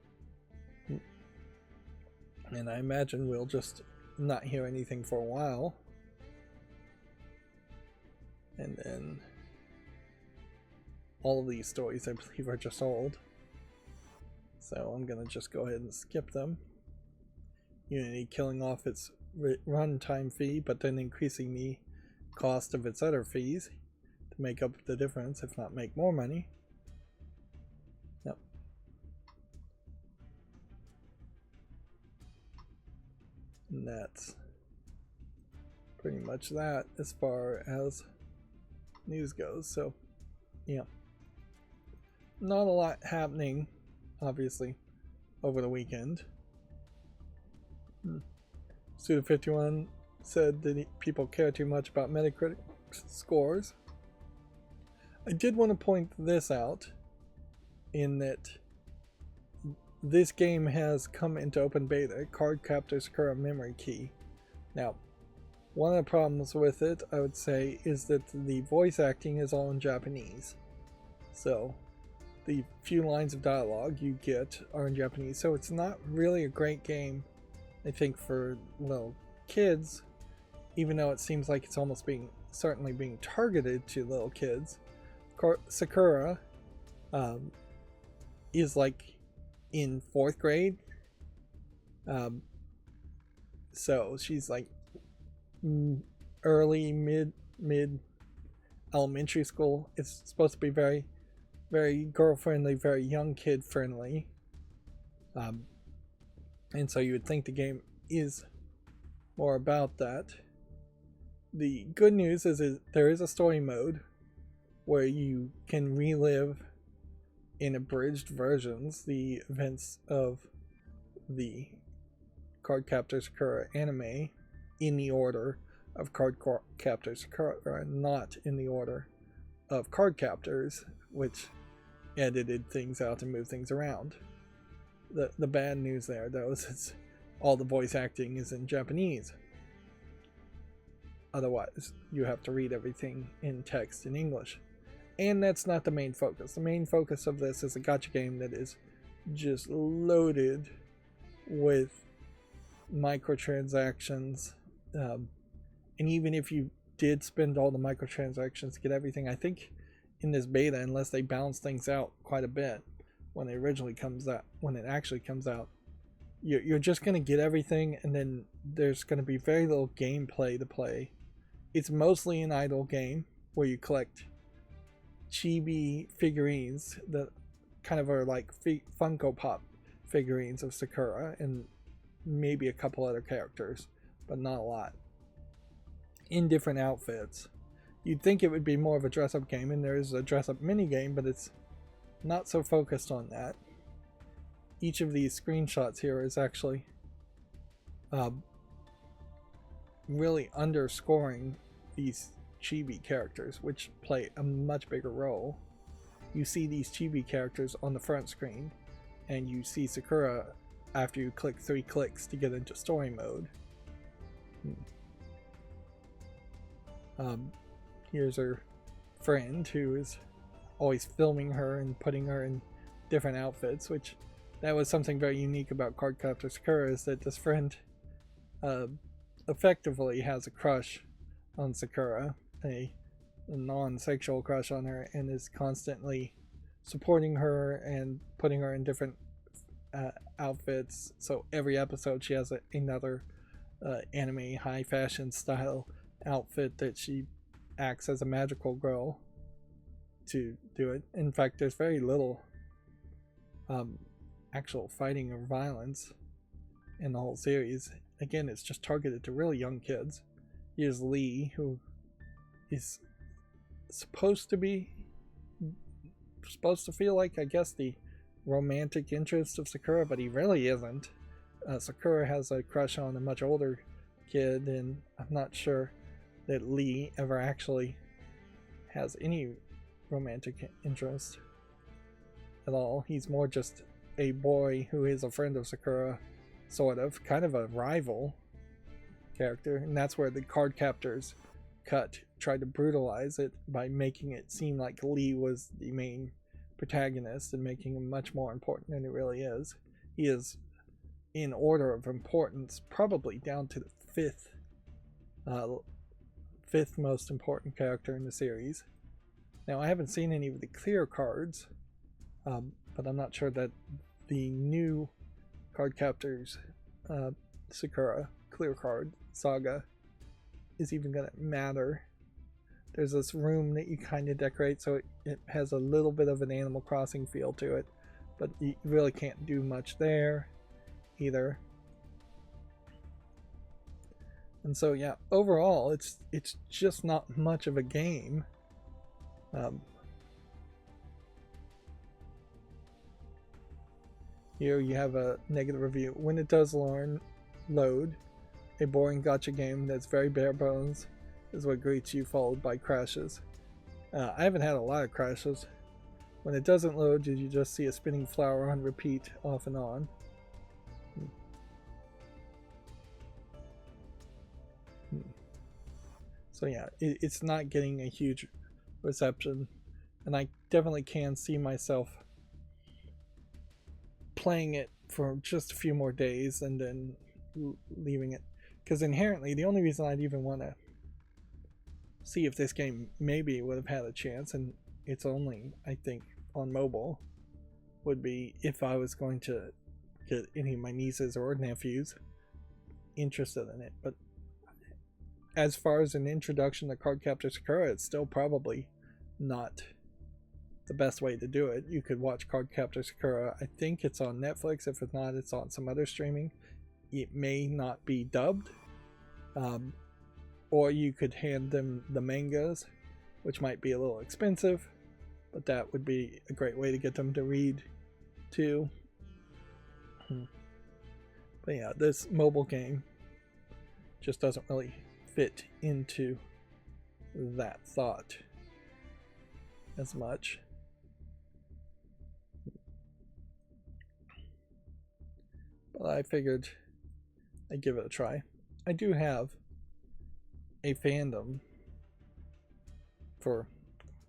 And I imagine we'll just not hear anything for a while. And then all of these stories, I believe, are just old. So I'm going to just go ahead and skip them. Unity killing off its runtime fee, but then increasing the cost of its other fees to make up the difference, if not make more money. Yep. And that's pretty much that as far as news goes. So, yeah. Not a lot happening, obviously, over the weekend. Suda51 said that people care too much about Metacritic scores. I did want to point this out in that this game has come into open beta, Cardcaptor Sakura Memory Key. Now, one of the problems with it, I would say, is that the voice acting is all in Japanese. So, the few lines of dialogue you get are in Japanese, so it's not really a great game, I think, for little kids, even though it seems like it's almost certainly being targeted to little kids. Sakura is like in 4th grade, so she's like early mid elementary school. It's supposed to be very, very girl friendly, very young kid friendly, and so you would think the game is more about that. The good news is there is a story mode where you can relive in abridged versions the events of the Cardcaptor Sakura anime in the order of Cardcaptor Sakura, not in the order of Cardcaptors, which edited things out and moved things around. The bad news there, though, is it's all the voice acting is in Japanese. Otherwise, you have to read everything in text in English. And that's not the main focus. The main focus of this is a gacha game that is just loaded with microtransactions. And even if you did spend all the microtransactions to get everything, I think in this beta, unless they balance things out quite a bit when it actually comes out, you're just going to get everything, and then there's going to be very little gameplay to play. It's mostly an idle game where you collect chibi figurines that kind of are like Funko Pop figurines of Sakura and maybe a couple other characters, but not a lot, in different outfits. You'd think it would be more of a dress-up game, and there is a dress-up mini-game, but it's not so focused on that. Each of these screenshots here is actually really underscoring these chibi characters, which play a much bigger role. You see these chibi characters on the front screen, and you see Sakura after you click 3 clicks to get into story mode. Here's her friend who is always filming her and putting her in different outfits, which that was something very unique about Cardcaptor Sakura, is that this friend effectively has a crush on Sakura, a non-sexual crush on her, and is constantly supporting her and putting her in different outfits. So every episode she has another anime high fashion style outfit that she acts as a magical girl to do it. In fact, there's very little actual fighting or violence in the whole series. Again, it's just targeted to really young kids. Here's Lee, who is supposed to feel like, I guess, the romantic interest of Sakura, but he really isn't. Sakura has a crush on a much older kid, and I'm not sure that Lee ever actually has any romantic interest at all. He's more just a boy who is a friend of Sakura, sort of, kind of a rival character, and that's where the Cardcaptor's cut tried to brutalize it by making it seem like Lee was the main protagonist and making him much more important than he really is. He is, in order of importance, probably down to the fifth most important character in the series. Now, I haven't seen any of the clear cards, but I'm not sure that the new Cardcaptor's Sakura clear card saga is even going to matter. There's this room that you kind of decorate, so it has a little bit of an Animal Crossing feel to it, but you really can't do much there either. And so yeah, overall it's just not much of a game. Here you have a negative review. When it does load, a boring gacha game that's very bare bones is what greets you, followed by crashes. I haven't had a lot of crashes. When it doesn't load, you just see a spinning flower on repeat off and on. So yeah, it's not getting a huge reception, and I definitely can see myself playing it for just a few more days and then leaving it, because inherently the only reason I'd even want to see if this game maybe would have had a chance, and it's only, I think, on mobile, would be if I was going to get any of my nieces or nephews interested in it. But as far as an introduction to Cardcaptor Sakura, it's still probably not the best way to do it. You could watch Cardcaptor Sakura. I think it's on Netflix. If it's not, it's on some other streaming. It may not be dubbed. Or you could hand them the mangas, which might be a little expensive, but that would be a great way to get them to read too. But yeah, this mobile game just doesn't really fit into that thought as much. But I figured I'd give it a try. I do have a fandom for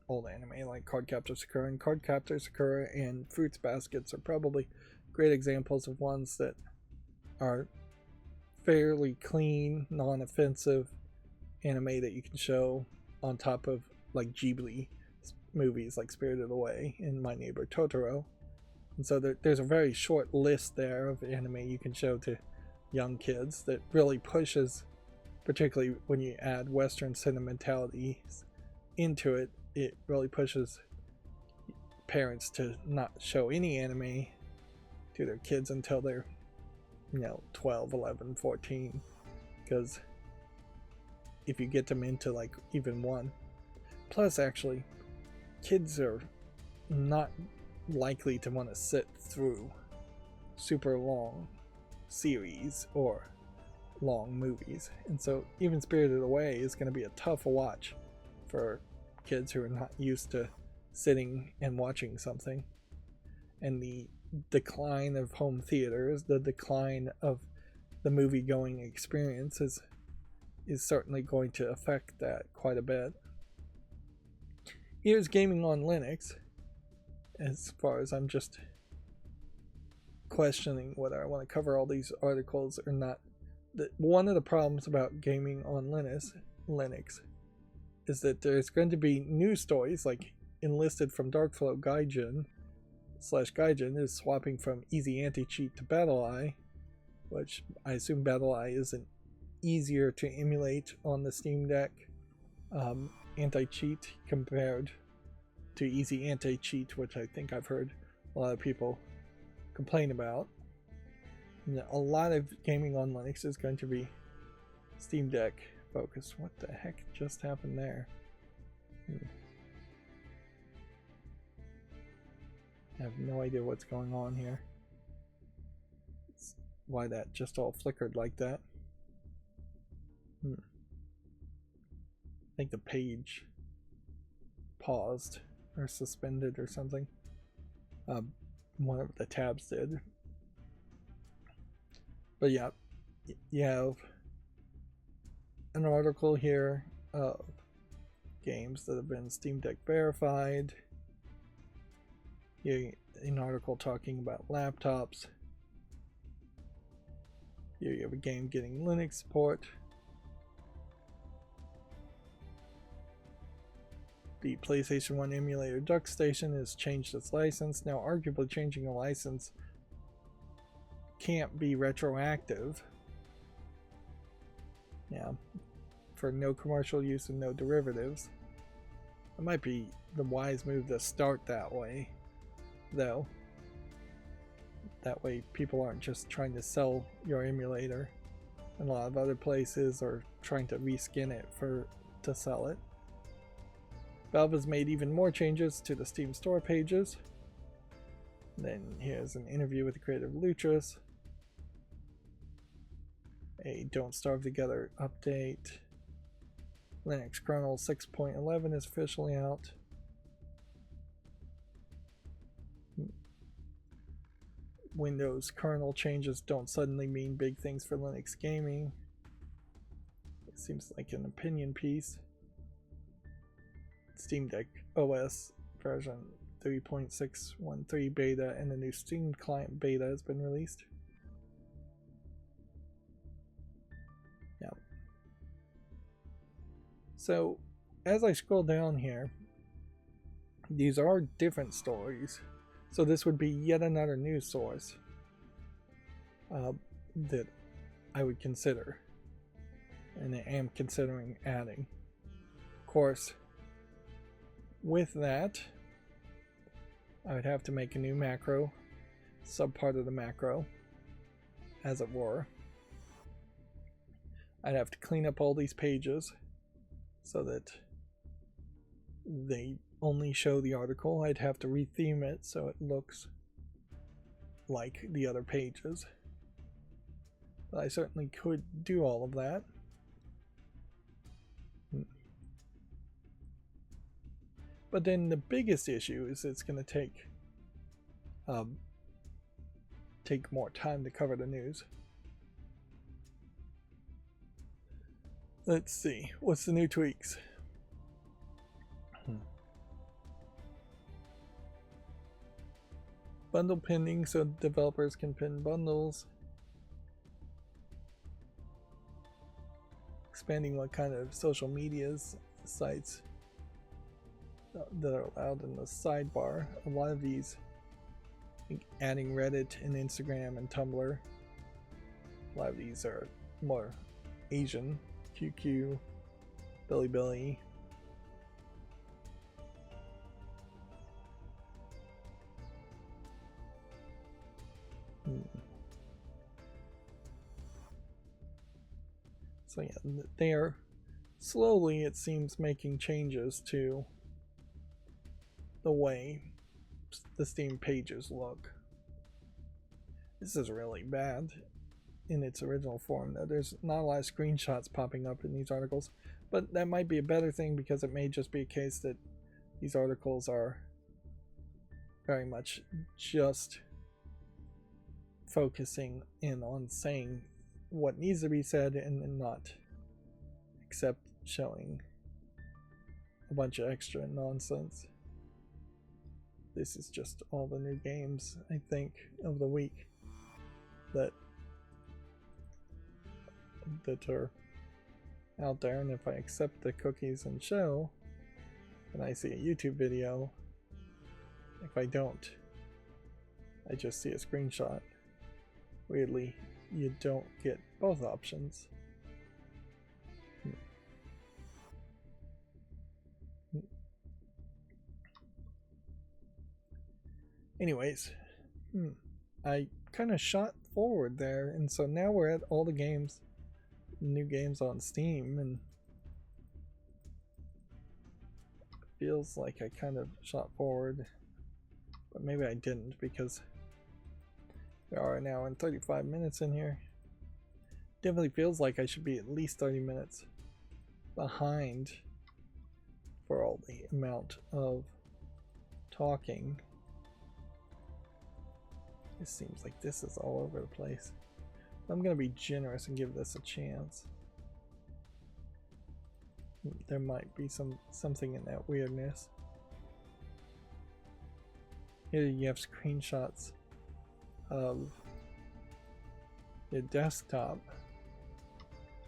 old anime like Cardcaptor Sakura, and Cardcaptor Sakura and Fruits Baskets are probably great examples of ones that are fairly clean, non-offensive anime that you can show on top of like Ghibli movies like Spirited Away and My Neighbor Totoro. And so there's a very short list there of anime you can show to young kids that really pushes, particularly when you add Western sentimentalities into it, it really pushes parents to not show any anime to their kids until they're 12, 11, 14, because if you get them into like even one, plus actually kids are not likely to want to sit through super long series or long movies, and so even Spirited Away is going to be a tough watch for kids who are not used to sitting and watching something. And the decline of home theaters, the decline of the movie going experience is certainly going to affect that quite a bit. Here's gaming on Linux, as far as I'm just questioning whether I want to cover all these articles or not. One of the problems about gaming on Linux is that there's going to be news stories like enlisted from Darkflow Gaijin /Gaijin is swapping from easy anti-cheat to BattleEye, which I assume BattleEye isn't easier to emulate on the Steam Deck anti-cheat compared to easy anti-cheat, which I think I've heard a lot of people complain about. A lot of gaming on Linux is going to be Steam Deck focused. What the heck just happened there? I have no idea what's going on here. Why that just all flickered like that. I think the page paused or suspended or something. One of the tabs did. But yeah, you have an article here of games that have been Steam Deck verified. Here, an article talking about laptops. Here you have a game getting Linux support. The PlayStation 1 emulator DuckStation has changed its license. Now, arguably changing a license can't be retroactive. Yeah, for no commercial use and no derivatives. It might be the wise move to start that way, though. That way people aren't just trying to sell your emulator in a lot of other places or trying to reskin it to sell it. Valve has made even more changes to the Steam store pages. Then here's an interview with the creator of Lutris. A Don't Starve Together update. Linux kernel 6.11 is officially out. Windows kernel changes don't suddenly mean big things for Linux gaming. It seems like an opinion piece. Steam Deck OS version 3.613 beta and a new Steam client beta has been released. Yeah. So as I scroll down here, these are different stories. So this would be yet another news source that I would consider, and I am considering adding. Of course, with that, I would have to make a new macro, subpart of the macro, as it were. I'd have to clean up all these pages so that they only show the article. I'd have to retheme it so it looks like the other pages. But I certainly could do all of that. But then the biggest issue is it's going to take more time to cover the news. Let's see, what's the new tweaks? Bundle pinning so developers can pin bundles. Expanding what kind of social medias sites that are allowed in the sidebar. A lot of these, adding Reddit and Instagram and Tumblr. A lot of these are more Asian. QQ, Bilibili. So yeah, they are slowly, it seems, making changes to the way the Steam pages look. This is really bad in its original form. There's not a lot of screenshots popping up in these articles, but that might be a better thing because it may just be a case that these articles are very much just focusing in on saying what needs to be said and not except showing a bunch of extra nonsense. This is just all the new games, I think, of the week. that are out there, and if I accept the cookies and show, then I see a YouTube video. If I don't, I just see a screenshot. Weirdly, you don't get both options. Anyways, I kind of shot forward there, and so now we're at all the games, new games on Steam, and it feels like I kind of shot forward, but maybe I didn't, because we are an hour and 35 minutes in here. Definitely feels like I should be at least 30 minutes behind for all the amount of talking. It seems like this is all over the place. I'm gonna be generous and give this a chance. There might be something in that weirdness. Here you have screenshots of the desktop.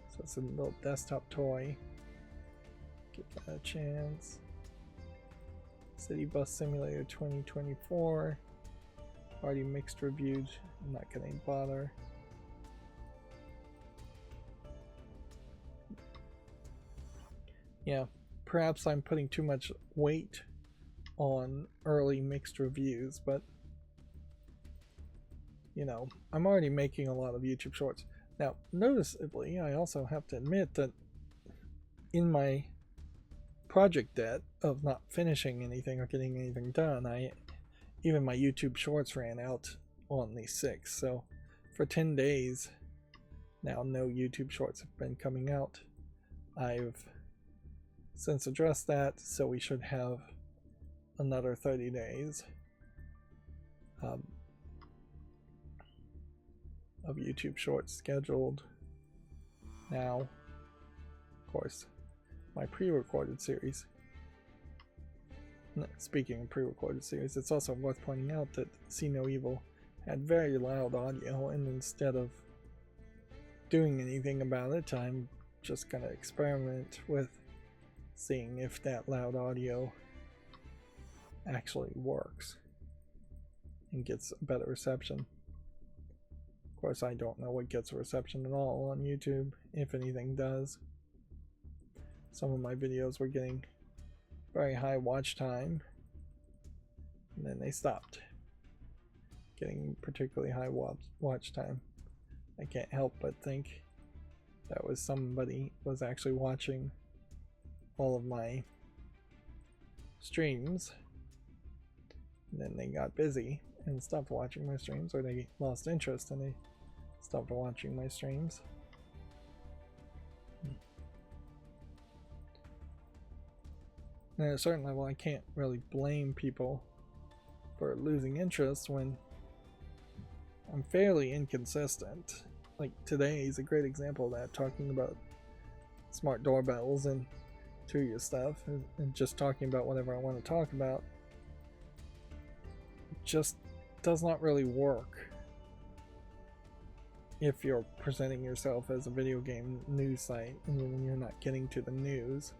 So it's a little desktop toy. Give that a chance. City Bus Simulator 2024. Already mixed reviews. I'm not gonna bother. Yeah, perhaps I'm putting too much weight on early mixed reviews, but you know, I'm already making a lot of YouTube shorts. Now, noticeably, I also have to admit that in my project debt of not finishing anything or getting anything done, even my YouTube shorts ran out on the 6th, so for 10 days now no YouTube shorts have been coming out. I've since addressed that, so we should have another 30 days of YouTube shorts scheduled. Now, of course, my pre-recorded series. Speaking of pre-recorded series, it's also worth pointing out that See No Evil had very loud audio, and instead of doing anything about it, I'm just gonna experiment with seeing if that loud audio actually works and gets a better reception. Of course, I don't know what gets a reception at all on YouTube, if anything does. Some of my videos were getting very high watch time, and then they stopped getting particularly high watch time. I can't help but think that was somebody was actually watching all of my streams, and then they got busy and stopped watching my streams, or they lost interest and they stopped watching my streams. And at a certain level, I can't really blame people for losing interest when I'm fairly inconsistent. Like today is a great example of that, talking about smart doorbells and Tuya stuff, and just talking about whatever I want to talk about just does not really work if you're presenting yourself as a video game news site and when you're not getting to the news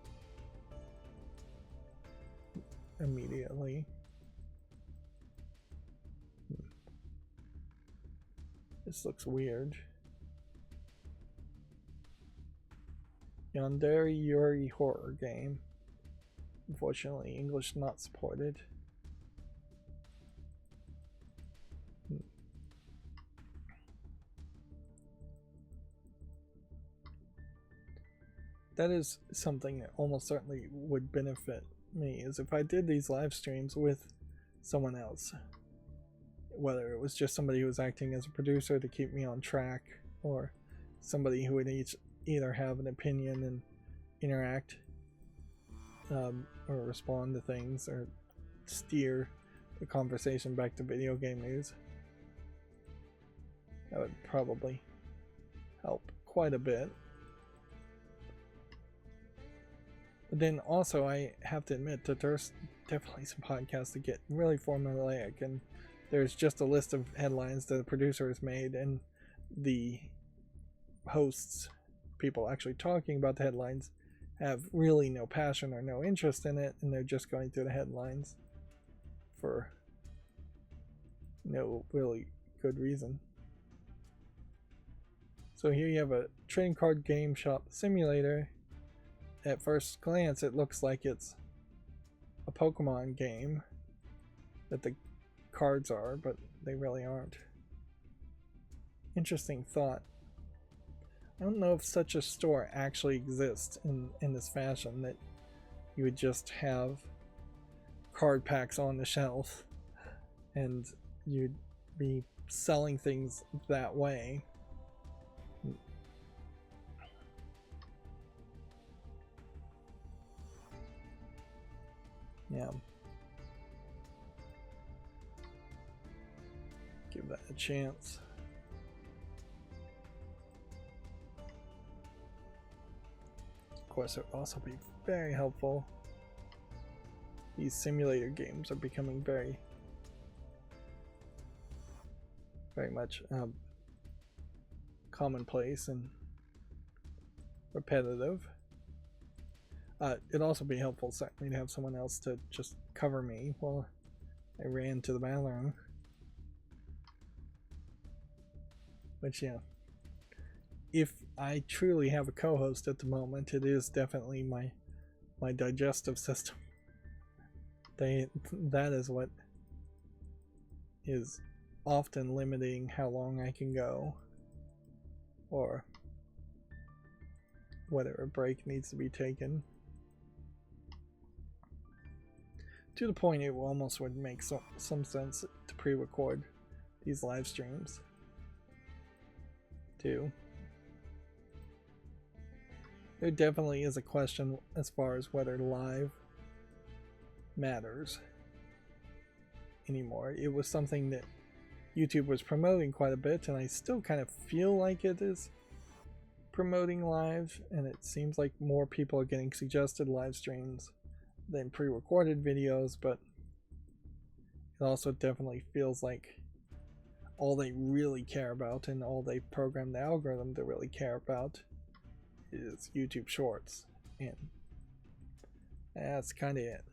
immediately. This looks weird. Yandere Yuri horror game. Unfortunately, English not supported. That is something that almost certainly would benefit me, is if I did these live streams with someone else. Whether it was just somebody who was acting as a producer to keep me on track, or somebody who would either have an opinion and interact or respond to things or steer the conversation back to video game news. That would probably help quite a bit. But then also I have to admit that there's definitely some podcasts that get really formulaic, and there's just a list of headlines that the producer has made, and the hosts, people actually talking about the headlines, have really no passion or no interest in it, and they're just going through the headlines for no really good reason. So here you have a trading card game shop simulator. At first glance, it looks like it's a Pokemon game that the cards are, but they really aren't. Interesting thought. I don't know if such a store actually exists in this fashion, that you would just have card packs on the shelf and you'd be selling things that way. Yeah. Give that a chance. Of course, it would also be very helpful. These simulator games are becoming very much commonplace and repetitive. It'd also be helpful, certainly, to have someone else to just cover me while I ran to the bathroom. Which, yeah, if I truly have a co-host at the moment, it is definitely my digestive system. That is what is often limiting how long I can go, or whether a break needs to be taken. To the point it almost would make some sense to pre-record these live streams too. There definitely is a question as far as whether live matters anymore. It was something that YouTube was promoting quite a bit, and I still kind of feel like it is promoting live, and it seems like more people are getting suggested live streams than pre-recorded videos, but it also definitely feels like all they really care about and all they program the algorithm to really care about is YouTube Shorts, and that's kind of it.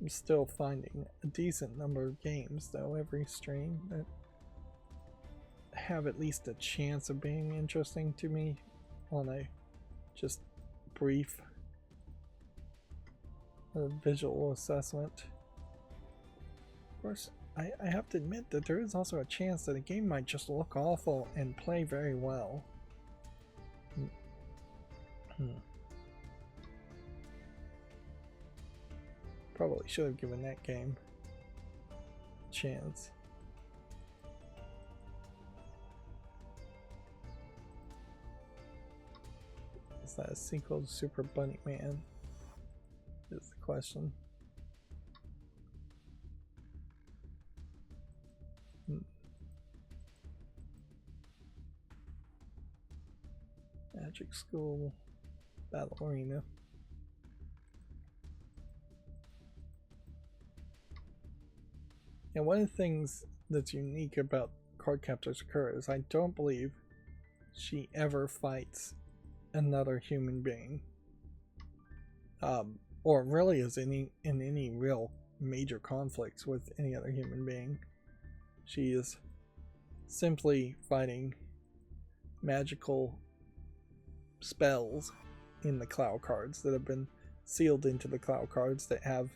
I'm still finding a decent number of games, though, every stream that have at least a chance of being interesting to me on a just brief visual assessment. Of course, I have to admit that there is also a chance that a game might just look awful and play very well. Probably should have given that game a chance. Is that a sequel to Super Bunny Man? Is the question. Magic School Battle Arena. And one of the things that's unique about Cardcaptor Sakura is I don't believe she ever fights another human being, or really is in any real major conflicts with any other human being. She is simply fighting magical spells in the cloud cards that have been sealed into the cloud cards that have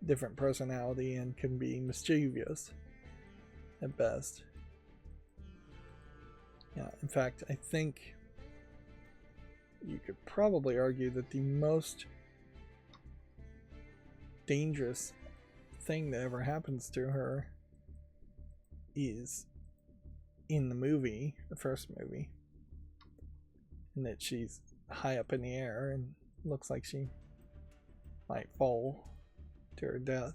different personality and can be mischievous at best. Yeah, in fact, I think you could probably argue that the most dangerous thing that ever happens to her is in the movie, the first movie, and that she's high up in the air and looks like she might fall to her death.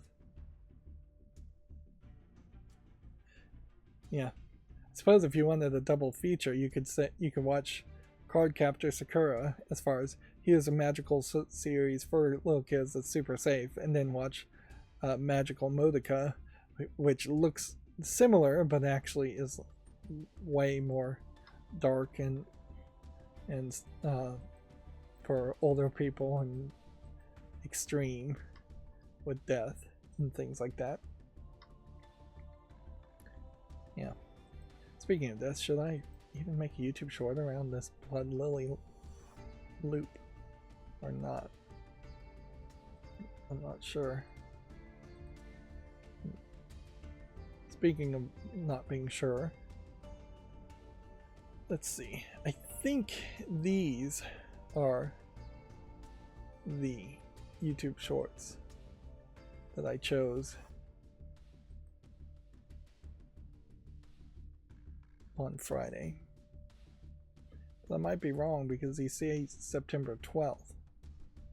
Yeah, I suppose if you wanted a double feature, you could watch Cardcaptor Sakura, as far as here's a magical series for little kids that's super safe, and then watch Magical Modica, which looks similar but actually is way more dark and for older people and extreme with death and things like that. Yeah. Speaking of this, should I even make a YouTube short around this Blood Lily loop or not? I'm not sure. Speaking of not being sure, let's see. I think these are the YouTube shorts that I chose on Friday. But I might be wrong because these say September 12th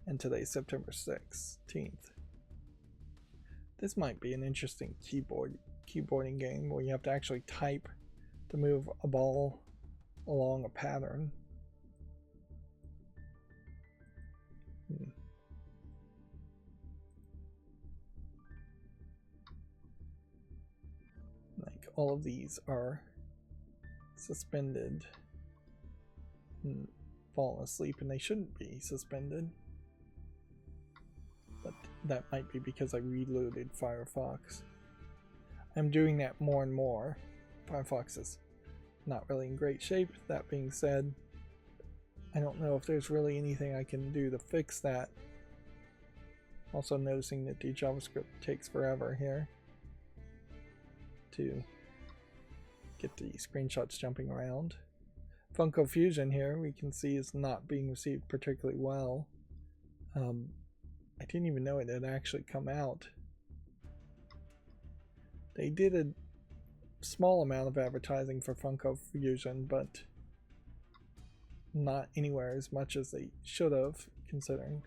and today's September 16th. This might be an interesting keyboarding game where you have to actually type to move a ball along a pattern. Like all of these are suspended and fallen asleep, and they shouldn't be suspended, but that might be because I reloaded Firefox. I'm doing that more and more. Firefox is not really in great shape. That being said, I don't know if there's really anything I can do to fix that. Also noticing that the JavaScript takes forever here to get the screenshots jumping around. Funko Fusion here we can see is not being received particularly well. I didn't even know it had actually come out. They did a small amount of advertising for Funko Fusion, but not anywhere as much as they should have, considering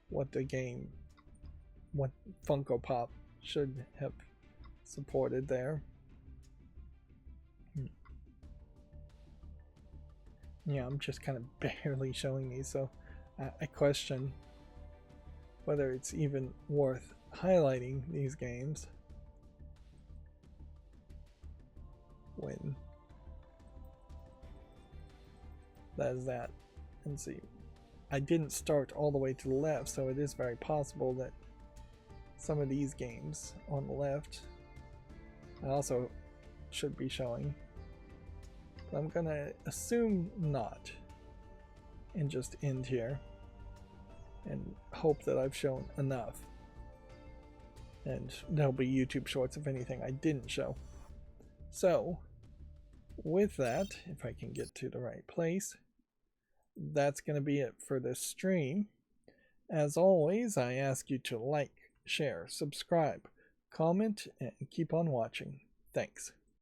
what the game, what Funko Pop should have supported there. Yeah, I'm just kind of barely showing these, so I question whether it's even worth highlighting these games when that is that. And see, I didn't start all the way to the left, so it is very possible that some of these games on the left I also should be showing. But I'm gonna assume not and just end here and hope that I've shown enough, and there'll be YouTube shorts if anything I didn't show. So with that, if I can get to the right place, that's going to be it for this stream. As always, I ask you to like, share, subscribe, comment, and keep on watching. Thanks.